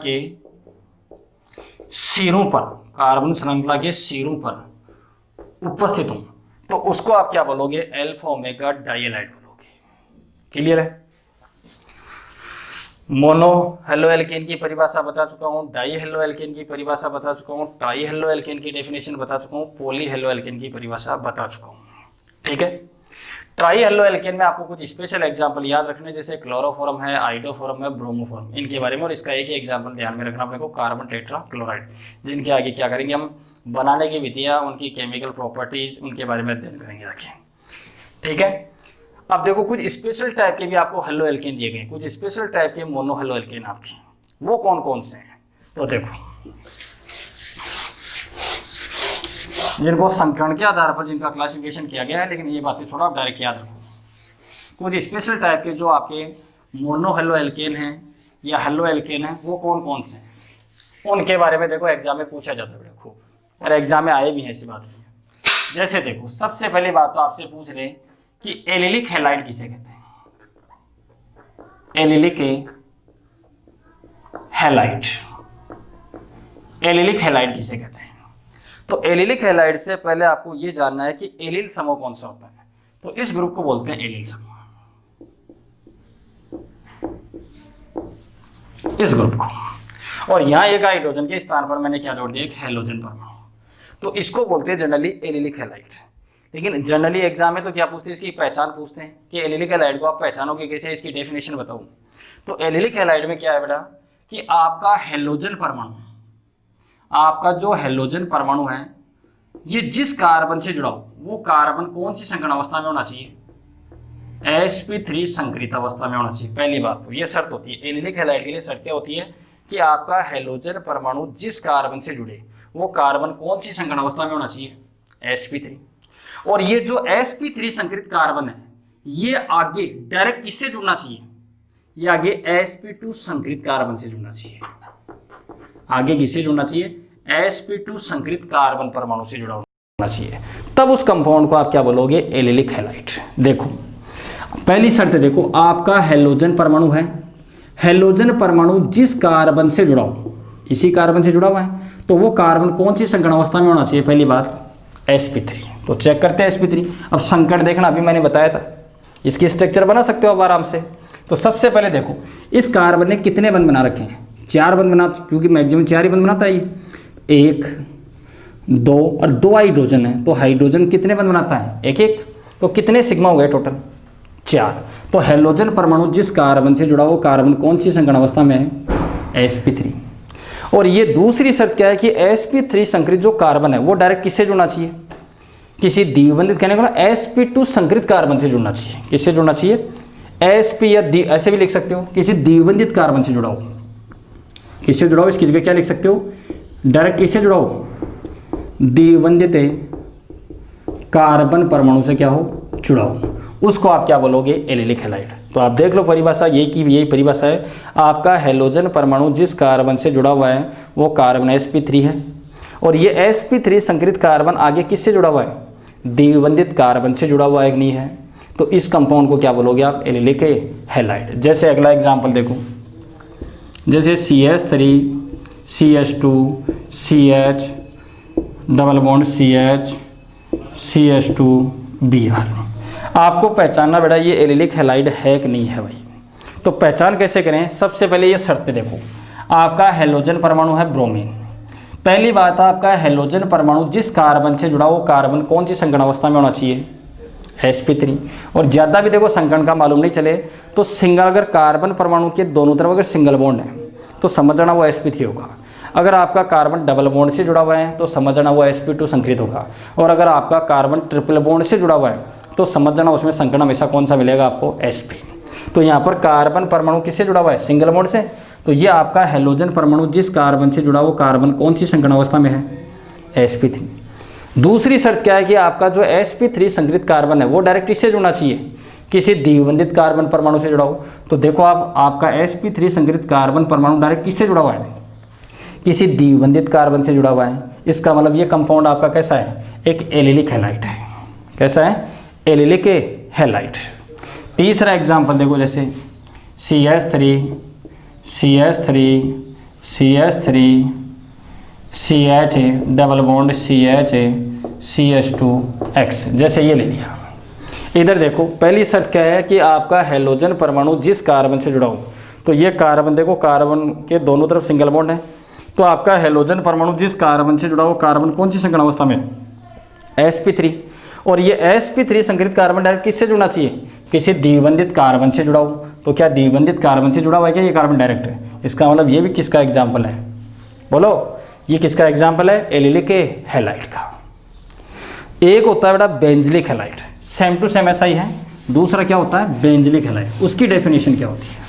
के सिरों पर उपस्थित हो तो उसको आप क्या बोलोगे, अल्फा ओमेगा डाइहैलाइड बोलोगे। क्लियर है। मोनो हेलो एल्केन की परिभाषा बता चुका हूँ, डाई हेलो एल्केन की परिभाषा बता चुका हूँ, ट्राई हेलो एल्केन की डेफिनेशन बता चुका हूँ, पॉली हेलो एल्केन की परिभाषा बता चुका हूँ। ठीक है। ट्राई हेलो एल्केन में आपको कुछ स्पेशल एग्जांपल याद रखने, जैसे क्लोरोफॉर्म है, आइडोफॉर्म है, ब्रोमोफॉर्म, इनके बारे में। और इसका एक ही एग्जांपल ध्यान में रखना अपने को, कार्बन टेट्रा क्लोराइड, जिनके आगे क्या करेंगे हम, बनाने की विधियाँ, उनकी केमिकल प्रॉपर्टीज, उनके बारे में अध्ययन करेंगे आगे। ठीक है। अब देखो कुछ स्पेशल टाइप के भी आपको हेलो एल्केन दिए गए, कुछ स्पेशल टाइप के मोनो हेलो एल्केन आपके, वो कौन कौन से हैं, तो देखो जिनको संकरण के आधार पर जिनका क्लासिफिकेशन किया गया है, लेकिन ये बातें थोड़ा आप डायरेक्ट याद रखो। कुछ स्पेशल टाइप के जो आपके मोनो हेलो एल्केन हैं या हेलो एल्केन हैं, वो कौन कौन से हैं, उनके बारे में देखो एग्जाम में पूछा जाता है खूब, और एग्जाम में आए भी हैं, ऐसी बात नहीं है। जैसे देखो सबसे पहली बात तो आपसे पूछ रहे कि एलिलिक हैलाइड किसे कहते हैं, एलिलिक हैलाइड किसे कहते हैं। तो एलिलिक हैलाइड से पहले आपको ये जानना है कि एलिल समूह कौन सा होता है, तो इस ग्रुप को बोलते हैं एलिल समूह, इस ग्रुप को। और यहां एक हाइड्रोजन के स्थान पर मैंने क्या जोड़ दिया, एक हेलोजन परमाणु, तो इसको बोलते हैं जनरली एलिलिक हैलाइड। लेकिन जनरली एग्जाम में तो क्या पूछते हैं, इसकी पहचान पूछते हैं कि एलिलिक हैलाइड को आप पहचानोगे कैसे, इसकी डेफिनेशन बताओ। तो एलिलिक हैलाइड में क्या है बेटा कि आपका हेलोजन परमाणु, आपका जो हेलोजन परमाणु है ये जिस कार्बन से जुड़ा हो वो कार्बन कौन सी संकरण अवस्था में होना चाहिए, sp3 संकरित अवस्था में होना चाहिए। पहली बात तो ये शर्त होती है एलिलिक हैलाइड के लिए, शर्त क्या होती है कि आपका हेलोजन परमाणु जिस कार्बन से जुड़े वो कार्बन कौन सी संकरण अवस्था में होना चाहिए, sp3। और ये जो sp3 संकरित कार्बन है ये आगे डायरेक्ट किससे जुड़ना चाहिए, ये आगे sp2 संकरित कार्बन से जुड़ना चाहिए। आगे किससे जुड़ना चाहिए, sp2 संकरित कार्बन परमाणु से जुड़ा होना चाहिए, तब उस कंपाउंड को आप क्या बोलोगे, एलिलिक हैलाइड। देखो पहली शर्त देखो, आपका हेलोजन परमाणु है, हेलोजन परमाणु जिस कार्बन से जुड़ा हो, इसी कार्बन से जुड़ा हुआ है, तो वो कार्बन कौन सी संकरण अवस्था में होना चाहिए, पहली बात sp3। तो चेक करते हैं sp3। अब संकट देखना, अभी मैंने बताया था इसकी स्ट्रक्चर बना सकते हो आप आराम से। तो सबसे पहले देखो इस कार्बन ने कितने बंध बना रखे हैं, 4 बंध बना, क्योंकि मैक्सिमम 4 ही बंध बनाता है ये, 1 2 और 2 हाइड्रोजन है, तो हाइड्रोजन कितने बंध बनाता है, 1 1। तो कितने सिग्मा हो गए टोटल, 4। तो हैलोजन परमाणु जिस कार्बन से जुड़ा वो कार्बन कौन सी संकरण अवस्था में है, sp3। और ये दूसरी शर्त क्या है कि sp3 संकरित जो कार्बन है वो डायरेक्ट किससे जुड़ना चाहिए, किसी द्विबंधित, कहने को ना sp2 संकरित कार्बन से जुड़ना चाहिए। किससे जुड़ना चाहिए, sp या d ऐसे भी लिख सकते हो, किसी द्विबंधित कार्बन से जुड़ा हो। किससे जुड़ा हो, इसकी जगह क्या लिख सकते हो, डायरेक्ट किससे जुड़ा हो, द्विबंधित कार्बन परमाणु से क्या हो, जुड़ा हो। उसको आप क्या बोलोगे, एलिलिक हैलाइड। तो आप देख लो परिभाषा यही की यही परिभाषा है। आपका हैलोजन परमाणु जिस कार्बन से जुड़ा हुआ है वो कार्बन sp3 है, और ये sp3 संकरित कार्बन आगे किससे जुड़ा हुआ है, द्विबंधित कार्बन से जुड़ा हुआ है कि नहीं है। तो इस कंपाउंड को क्या बोलोगे आप, एलिलिक हैलाइड। जैसे अगला एग्जाम्पल देखो, जैसे CH3 CH2 CH double bond CH CH2 Br। आपको पहचानना बेटा ये एलिलिक हैलाइड है कि नहीं है भाई। तो पहचान कैसे करें, सबसे पहले ये शर्त पे देखो, आपका हैलोजन परमाणु है ब्रोमीन। पहली बात आपका हैलोजन परमाणु जिस कार्बन से जुड़ा वो कार्बन कौन सी संकरण अवस्था में होना चाहिए, sp3। और ज़्यादा भी देखो संकरण का मालूम नहीं चले तो सिंगल, अगर कार्बन परमाणु के दोनों तरफ अगर सिंगल बॉन्ड है तो समझ जाना वो sp3 होगा। अगर आपका कार्बन डबल बॉन्ड से जुड़ा हुआ है तो समझ जाना वो sp2 संकरित होगा। और अगर आपका कार्बन ट्रिपल बॉन्ड से जुड़ा हुआ है तो समझ जाना उसमें संकरण हमेशा कौन सा मिलेगा आपको, sp। तो यहाँ पर कार्बन परमाणु किससे जुड़ा हुआ है, सिंगल बॉन्ड से। तो ये आपका हैलोजन परमाणु जिस कार्बन से जुड़ा वो कार्बन कौन सी संकरण अवस्था में है, sp3। दूसरी शर्त क्या है कि आपका जो sp3 संकरित कार्बन है वो डायरेक्ट इससे जुड़ना चाहिए, किसी द्विबंधित कार्बन परमाणु से जुड़ा हो। तो देखो आप आपका sp3 संकरित कार्बन परमाणु डायरेक्ट किससे जुड़ा हुआ है, किसी द्विबंधित कार्बन से जुड़ा हुआ है। इसका मतलब ये कंपाउंड आपका कैसा है, एक एलिलिक हैलाइड है। कैसा है, एलिलिक हैलाइड। तीसरा एग्जाम्पल देखो, जैसे CH3 CH3 CH3 CH double bond CH CH2X, जैसे ये ले लिया। इधर देखो पहली शर्त क्या है कि आपका हैलोजन परमाणु जिस कार्बन से जुड़ा हो, तो ये कार्बन देखो कार्बन के दोनों तरफ सिंगल बॉन्ड है। तो आपका हैलोजन परमाणु जिस कार्बन से जुड़ा हो कार्बन कौन सी संकरण अवस्था में है, sp3। और ये sp3 संकरित कार्बन डायरेक्ट किससे जुड़ना चाहिए, किसी द्विबंधित कार्बन से जुड़ा हो। तो क्या द्विबंधित कार्बन से जुड़ा हुआ है क्या ये कार्बन डायरेक्ट है। इसका मतलब ये भी किसका एग्जाम्पल है, बोलो ये किसका एग्जाम्पल है, एलिलिक हैलाइड का। एक होता है बेटा बेंजलिक हैलाइड, सेम टू सेम ऐसा ही है। दूसरा क्या होता है, बेंजलिक हैलाइड। उसकी डेफिनेशन क्या होती है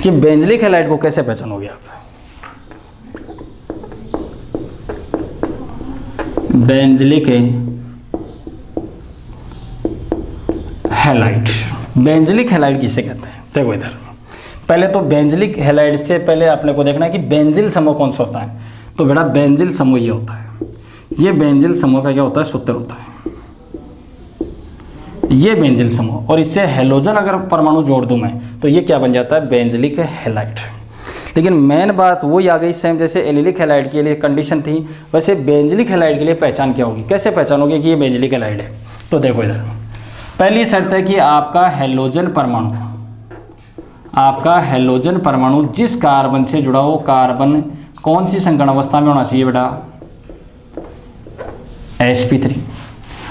कि बेंजलिक हैलाइड को कैसे पहचानोगे आप, बेंजलिक हैलाइड। बेंजलिक हैलाइड किसे कहते हैं, देखो इधर पहले तो बेंजलिक हैलाइड से पहले आपने को देखना है कि बेंजिल समूह कौन सा होता है। तो बेटा बेंजिल समूह ये होता है, ये बेंजिल समूह का क्या होता है, सूत्र होता है ये बेंजिल समूह। और इससे हैलोजन अगर परमाणु जोड़ दूं मैं तो ये क्या बन जाता है, बेंजलिक हैलाइड। लेकिन मेन बात वही आ गई, सेम जैसे एलिलिक हैलाइड के लिए कंडीशन थी वैसे बेंजलिक हैलाइड के लिए पहचान क्या होगी, कैसे पहचानोगे कि ये बेंजलिक हैलाइड है। तो देखो इधर पहली शर्त है कि आपका हैलोजन परमाणु जिस कार्बन से जुड़ा हो कार्बन कौन सी संकरण अवस्था में होना चाहिए बेटा, sp3।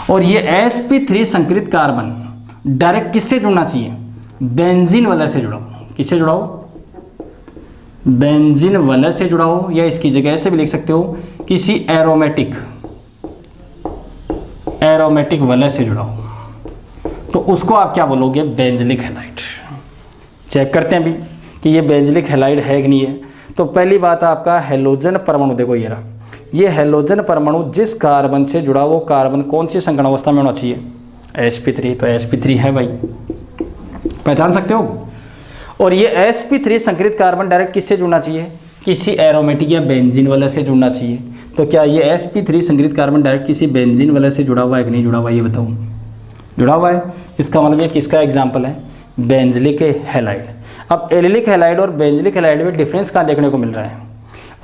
और ये sp3 संकरित कार्बन डायरेक्ट किससे जुड़ना चाहिए, बेंजीन वलय से जुड़ा हो। किससे जुड़ा हो, बेंजीन वलय से जुड़ा हो, या इसकी जगह ऐसे भी लिख सकते हो किसी एरोमेटिक वलय से जुड़ा हो। तो उसको आप क्या बोलोगे, बेंजलिक हैलाइड। चेक करते हैं अभी कि ये बेंजलिक हैलाइड है कि नहीं है। तो पहली बात आपका हैलोजन परमाणु, देखो ये रहा, ये हैलोजन परमाणु जिस कार्बन से जुड़ा वो कार्बन कौन सी संकरण अवस्था में होना चाहिए, sp3। तो sp3 है भाई, पहचान सकते हो। और ये sp3 संकरित कार्बन डायरेक्ट किससे जुड़ना चाहिए, किसी एरोमेटिक या बेंजीन वलय से जुड़ना चाहिए। तो क्या ये sp3 संकरित कार्बन डायरेक्ट किसी बेंजीन वलय से जुड़ा हुआ है कि नहीं जुड़ा हुआ, ये बताओ। जुड़ा हुआ है, इसका मतलब ये किसका एग्जाम्पल है, बेंजलिक हैलाइड। अब एलिलिक हैलाइड और बेंजलिक हैलाइड में डिफरेंस कहाँ देखने को मिल रहा है,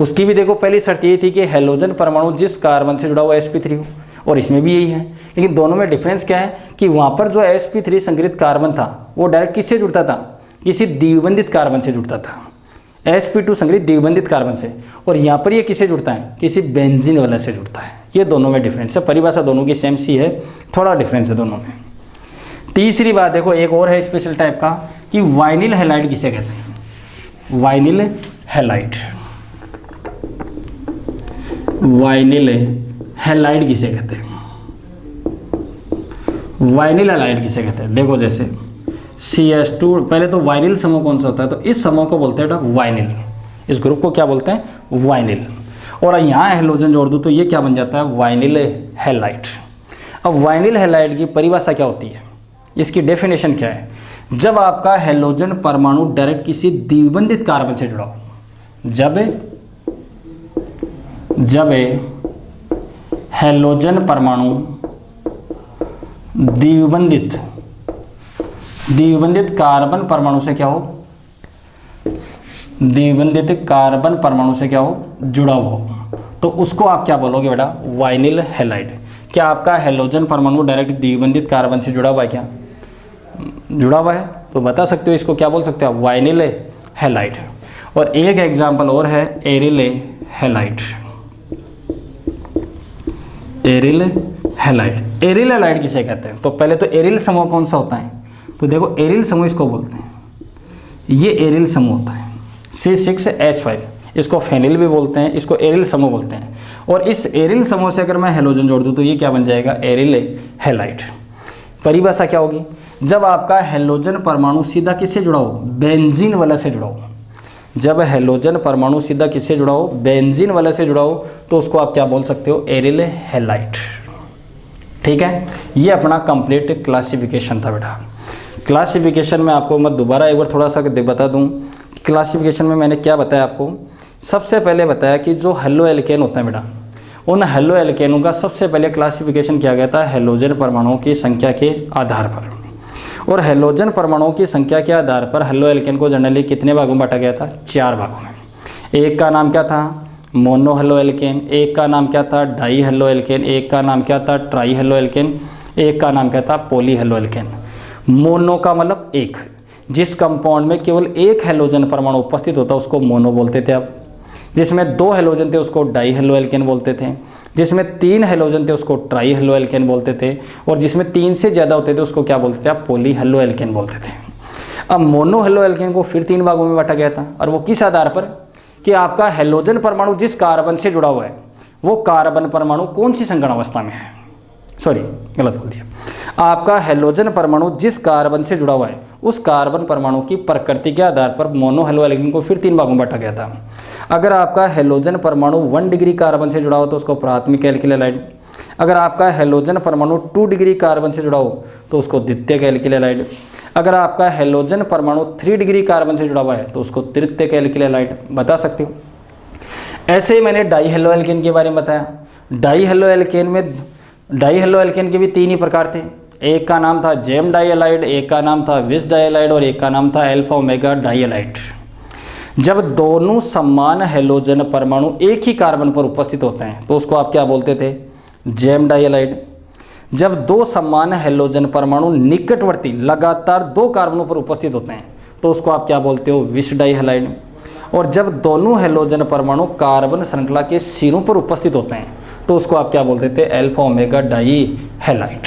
उसकी भी देखो पहली शर्त ये थी कि हैलोजन परमाणु जिस कार्बन से जुड़ा हुआ sp3 हो। और इसमें भी यही है, लेकिन दोनों में डिफरेंस क्या है कि वहाँ पर जो sp3 संग्रहित कार्बन था वो डायरेक्ट किससे जुड़ता था, किसी द्विबंधित कार्बन से जुड़ता था, sp2 संग्रहित द्विबंधित कार्बन से, और यहाँ पर ये किससे जुड़ता है, किसी बेंजीन वाले से जुड़ता है। ये दोनों में डिफरेंस है, परिभाषा दोनों की सेम सी है, थोड़ा डिफरेंस है दोनों में। तीसरी बात देखो, एक और है स्पेशल टाइप का कि वाइनिल हैलाइड किसे कहते हैं, वाइनिल हैलाइड, वाइनिल हैलाइड किसे कहते हैं, वाइनिल हैलाइड किसे कहते हैं। देखो जैसे CH2, पहले तो वाइनिल समूह कौन सा होता है, तो इस समूह को बोलते हैं वाइनिल, इस ग्रुप को क्या बोलते हैं, वाइनिल। और यहाँ हेलोजन जोड़ दूँ तो ये क्या बन जाता है, वाइनिल हैलाइड। अब वाइनिल हैलाइड की परिभाषा क्या होती है, इसकी डेफिनेशन क्या है, जब आपका हेलोजन परमाणु डायरेक्ट किसी द्विबंधित कार्बन से जुड़ा हो, जब हेलोजन परमाणु द्विबंधित कार्बन परमाणु से क्या हो, द्विबंधित कार्बन परमाणु से क्या हो, जुड़ा हुआ हो, तो उसको आप क्या बोलोगे बेटा, वाइनिल हैलाइड। क्या आपका हेलोजन परमाणु डायरेक्ट द्विबंधित कार्बन से जुड़ा हुआ है, क्या जुड़ा हुआ है, तो बता सकते हो इसको क्या बोल सकते हो, वाइनिल हैलाइड। और एक एग्जांपल और है aryl halide, aryl halide. Aryl halide किसे कहते हैं, तो पहले तो एरिल समूह कौन सा होता है, तो देखो एरिल समूह इसको बोलते हैं, ये एरिल समूह होता है C6H5, इसको फेनिल भी बोलते हैं, इसको एरिल समूह बोलते हैं। और इस एरिल समूह से अगर मैं हेलोजन जोड़ दूँ तो ये क्या बन जाएगा, एरिल हैलाइड। परिभाषा क्या होगी, जब आपका हेलोजन परमाणु सीधा किससे जुड़ा हो, बेंजीन वाले से जुड़ा हो, जब हेलोजन परमाणु सीधा किससे जुड़ा हो, बेंजीन वाले से जुड़ा हो, तो उसको आप क्या बोल सकते हो, एरिल हैलाइड। ठीक है, ये अपना कंप्लीट क्लासिफिकेशन था बेटा। क्लासिफिकेशन में आपको मैं दोबारा एक बार थोड़ा सा बता दूं, क्लासिफिकेशन में मैंने क्या बताया आपको, सबसे पहले बताया कि जो हेलो एल्केन होता है बेटा, उन हेलो एल्केनों का सबसे पहले क्लासिफिकेशन किया गया था हेलोजन परमाणुओं की संख्या के आधार पर। और हेलोजन परमाणुओं की संख्या के आधार पर हेलो एल्केन को जनरली कितने भागों में बांटा गया था, 4 भागों में। एक का नाम क्या था, मोनो हेलो एल्केन, एक का नाम क्या था, डाई हेलो एल्केन, एक का नाम क्या था, ट्राई हेलो एल्केन, एक का नाम क्या था, पॉली हेलो एल्केन। मोनो का मतलब एक, जिस कंपाउंड में केवल एक हेलोजन परमाणु उपस्थित होता उसको मोनो बोलते थे आप, जिसमें 2 हेलोजन थे उसको डाई हेलो एल्केन बोलते थे, जिसमें 3 हेलोजन थे उसको ट्राई हेलो एल्केन बोलते थे, और जिसमें 3 से ज़्यादा होते थे उसको क्या बोलते थे आप, पॉली हेलो एल्केन बोलते थे। अब मोनो हेलो एल्केन को फिर 3 भागों में बांटा गया था, और वो किस आधार पर कि आपका हेलोजन परमाणु जिस कार्बन से जुड़ा हुआ है वो कार्बन परमाणु कौन सी संकरण अवस्था में है, सॉरी गलत बोल दिया, आपका हेलोजन परमाणु जिस कार्बन से जुड़ा हुआ है उस कार्बन परमाणु की प्रकृति के आधार पर मोनो हेलो एल्केन को फिर 3 भागों में बांटा गया था। अगर आपका हेलोजन परमाणु 1 डिग्री कार्बन से जुड़ा हो तो उसको प्राथमिक एल्किल हैलाइड, अगर आपका हेलोजन परमाणु 2 डिग्री कार्बन से जुड़ा हो तो उसको द्वितीयक एल्किल हैलाइड, अगर आपका हेलोजन परमाणु 3 डिग्री कार्बन से जुड़ा हुआ है तो उसको तृतीयक एल्किल हैलाइड बता सकते हो। ऐसे ही मैंने डाई हेलो एल्केन के बारे में बताया। डाई हेलो एल्केन के भी 3 ही प्रकार थे, एक का नाम था जेम डाइहैलाइड, एक का नाम था विस डाइहैलाइड और एक का नाम था अल्फा ओमेगा डाइहैलाइड। जब दोनों समान हेलोजन परमाणु एक ही कार्बन पर उपस्थित होते हैं तो उसको आप क्या बोलते थे, जेम डाइहैलाइड। जब 2 समान हेलोजन परमाणु निकटवर्ती लगातार 2 कार्बनों पर उपस्थित होते हैं तो उसको आप क्या बोलते हो, विस डाइहैलाइड। और जब दोनों हेलोजन परमाणु कार्बन श्रृंखला के सिरों पर उपस्थित होते हैं तो उसको आप क्या बोलते थे, अल्फा ओमेगा डाइहैलाइड।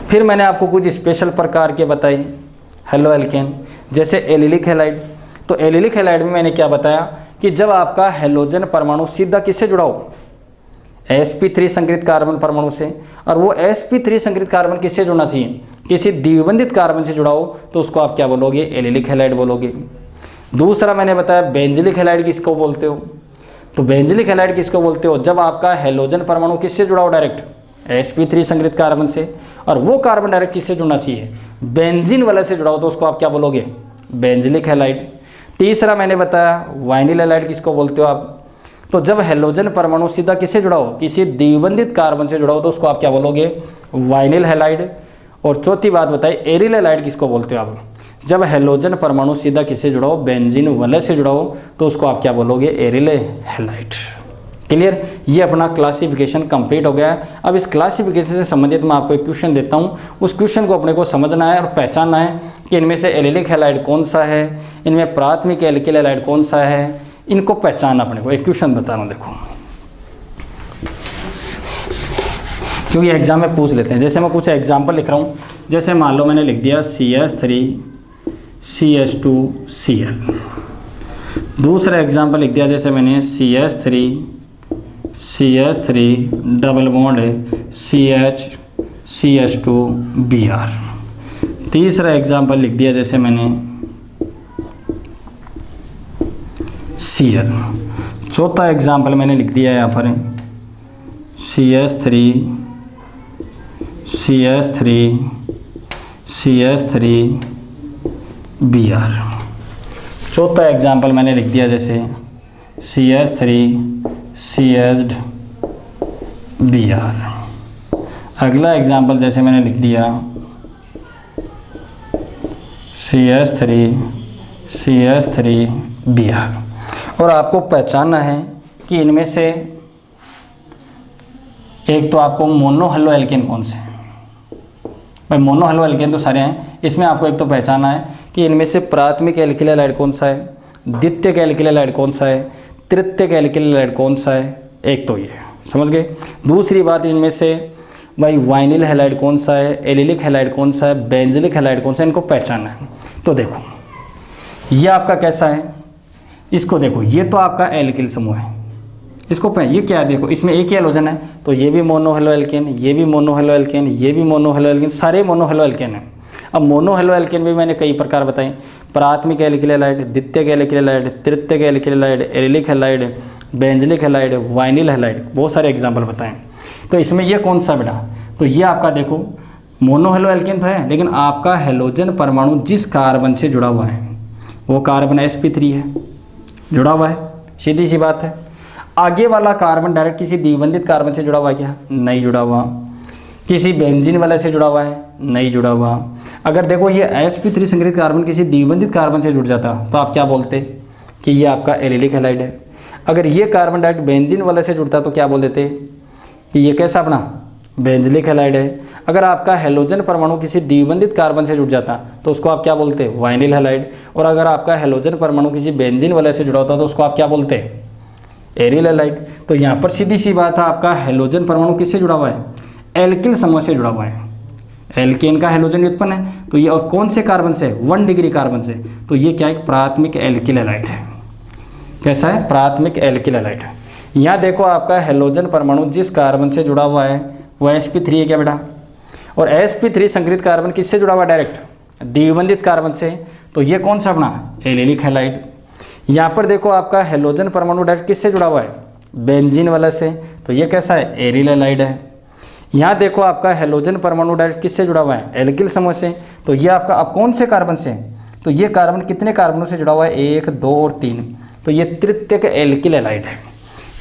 फिर मैंने आपको कुछ स्पेशल प्रकार के बताए हेलो एल्केन, जैसे एलिलिक हैलाइड। तो एलिलिक हैलाइड में मैंने क्या बताया कि जब आपका हेलोजन परमाणु सीधा किससे जुड़ा हो, sp3 संग्रहित कार्बन परमाणु से, और वो sp3 संग्रहित कार्बन किससे जुड़ना चाहिए, किसी द्विबंधित कार्बन से जुड़ा हो, तो उसको आप क्या बोलोगे, एलिलिक हैलाइड बोलोगे। दूसरा मैंने बताया बेंजिलिक हैलाइड किसको बोलते हो, तो बेंजिलिक हैलाइड किसको बोलते हो, जब आपका हेलोजन परमाणु किससे जुड़ा हो, डायरेक्ट sp3 संग्रहित कार्बन से, और वो कार्बन डायरेक्ट किससे जुड़ना चाहिए, बेंजीन वाले से जुड़ा हो, तो उसको आप क्या बोलोगे, बेंजिलिक हैलाइड। तीसरा मैंने बताया वाइनिल हैलाइड किसको बोलते हो आप, तो जब हेलोजन परमाणु सीधा किससे जुड़ा हो, किसी द्विबंधित कार्बन से जुड़ा हो, तो उसको आप क्या बोलोगे, वाइनिल हैलाइड। और चौथी बात बताई एरिल हैलाइड किसको बोलते हो आप, जब हेलोजन परमाणु सीधा किससे जुड़ा हो, बेंजीन वाले से जुड़ा हो, तो उसको आप क्या बोलोगे, एरिल हैलाइड। क्लियर। ये अपना क्लासिफिकेशन कंप्लीट हो गया है। अब इस क्लासिफिकेशन से संबंधित मैं आपको एक क्वेश्चन देता हूँ, उस क्वेश्चन को अपने को समझना है और पहचानना है कि इनमें से एलिलिक हैलाइड कौन सा है, इनमें प्राथमिक एल्किल हैलाइड कौन सा है, इनको पहचानना अपने को। एक क्वेश्चन बता रहा हूँ देखो, क्योंकि एग्जाम में पूछ लेते हैं। जैसे मैं कुछ एग्जाम्पल लिख रहा हूँ, जैसे मान लो मैंने लिख दिया CH3CH2Cl। दूसरा एग्जाम्पल लिख दिया जैसे मैंने CH3 डबल बॉन्ड CH2Br। तीसरा एग्जाम्पल लिख दिया जैसे मैंने Cl। चौथा एग्जाम्पल मैंने लिख दिया यहाँ पर CH3Br। चौथा एग्जाम्पल मैंने लिख दिया जैसे CH3CHBr। अगला एग्जाम्पल जैसे मैंने लिख दिया CH3Br। और आपको पहचानना है कि इनमें से एक तो आपको मोनो हेलो एल्केन कौन से हैं। भाई मोनो हेलो एल्केन तो सारे हैं, इसमें आपको एक तो पहचानना है कि इनमें से प्राथमिक एल्किल हैलाइड कौन सा है, द्वितीयक एल्किल हैलाइड कौन सा है, तृतीयक एल्किल हैलाइड कौन सा है। एक तो ये समझ गए। दूसरी बात, इनमें से भाई वाइनिल हैलाइड कौन सा है, एलिलिक हैलाइड कौन सा है, बेंजिलिक हैलाइड कौन सा है, इनको पहचानना है। तो देखो ये आपका कैसा है, इसको देखो, ये तो आपका एल्किल समूह है, इसको ये क्या है देखो, इसमें एक ही हैलोजन है, तो ये भी मोनो हेलो एल्केन, ये भी मोनो हेलो एल्केन, ये भी मोनो हेलो एल्केन, सारे मोनो हेलो एल्केन हैं। अब मोनो हेलो एल्केन में मैंने कई प्रकार बताए, प्राथमिक एल्किल हैलाइड, द्वितीयक एल्किल हैलाइड, तृतीयक alkyl halide, allylic halide, benzylic halide, vinyl halide, बहुत सारे एग्जाम्पल बताएं। तो इसमें ये कौन सा बेटा, तो ये आपका देखो मोनो हेलो एल्केन तो है, लेकिन आपका हेलोजन परमाणु जिस कार्बन से जुड़ा हुआ है वो कार्बन sp3 है, जुड़ा हुआ है, सीधी सी बात है। आगे वाला कार्बन डायरेक्ट किसी द्विबंधित कार्बन से जुड़ा हुआ है क्या, नहीं जुड़ा हुआ। किसी बेंजीन वाले से जुड़ा हुआ है, नहीं जुड़ा हुआ। अगर देखो ये sp3 संग्रहित कार्बन किसी द्विबंधित कार्बन से जुड़ जाता तो आप क्या बोलते कि ये आपका एलिलिक हैलाइड है। अगर ये कार्बन डायरेक्ट बेंजीन वाले से जुड़ता तो क्या बोल देते कि ये कैसा अपना बेंजिलिक हैलाइड है। अगर आपका हेलोजन परमाणु किसी द्विबंधित कार्बन से जुड़ जाता तो उसको आप क्या बोलते, वाइनिल हैलाइड। और अगर आपका हेलोजन परमाणु किसी बेंजीन वाले से जुड़ा होता तो उसको आप क्या बोलते, एरिल हैलाइड। तो यहाँ पर सीधी सी बात है, आपका हेलोजन परमाणु किससे जुड़ा हुआ है, एल्किल समूह से जुड़ा हुआ है। एल्केन का हेलोजन उत्पन्न है तो ये, और कौन से कार्बन से, 1 डिग्री कार्बन से, तो ये क्या है, प्राथमिक एल्किल हैलाइड है। कैसा है, प्राथमिक एल्किल हैलाइड है। यहाँ देखो आपका हेलोजन परमाणु जिस कार्बन से जुड़ा हुआ है वो sp3 है क्या बेटा, और sp3 संकरित कार्बन किससे जुड़ा हुआ है, डायरेक्ट द्विबंधित कार्बन से, तो ये कौन सा अपना एलिलिक हैलाइड। यहाँ पर देखो आपका हेलोजन परमाणु डायरेक्ट किससे जुड़ा हुआ है, बेंजीन वाला से, तो ये कैसा है, एरिल हैलाइड है। यहाँ देखो आपका हेलोजन परमाणु डायरेक्ट किससे जुड़ा हुआ है, एल्किल समूह से, तो ये आपका अब कौन से कार्बन से, तो ये कार्बन कितने कार्बनों से जुड़ा हुआ है, 1, 2 और 3, तो ये तृतीयक एल्किल हैलाइड है।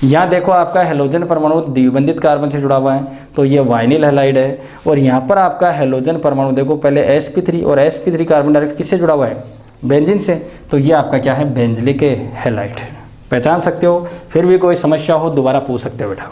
यहाँ देखो आपका हेलोजन परमाणु द्विबंधित कार्बन से जुड़ा हुआ है तो ये वाइनिल हैलाइड है। और यहाँ पर आपका हेलोजन परमाणु देखो पहले sp3, और sp3 कार्बन डायरेक्ट किससे जुड़ा हुआ है, बेंजीन से, तो ये आपका क्या है, बेंजिलिक हैलाइड। पहचान सकते हो। फिर भी कोई समस्या हो दोबारा पूछ सकते हो बेटा।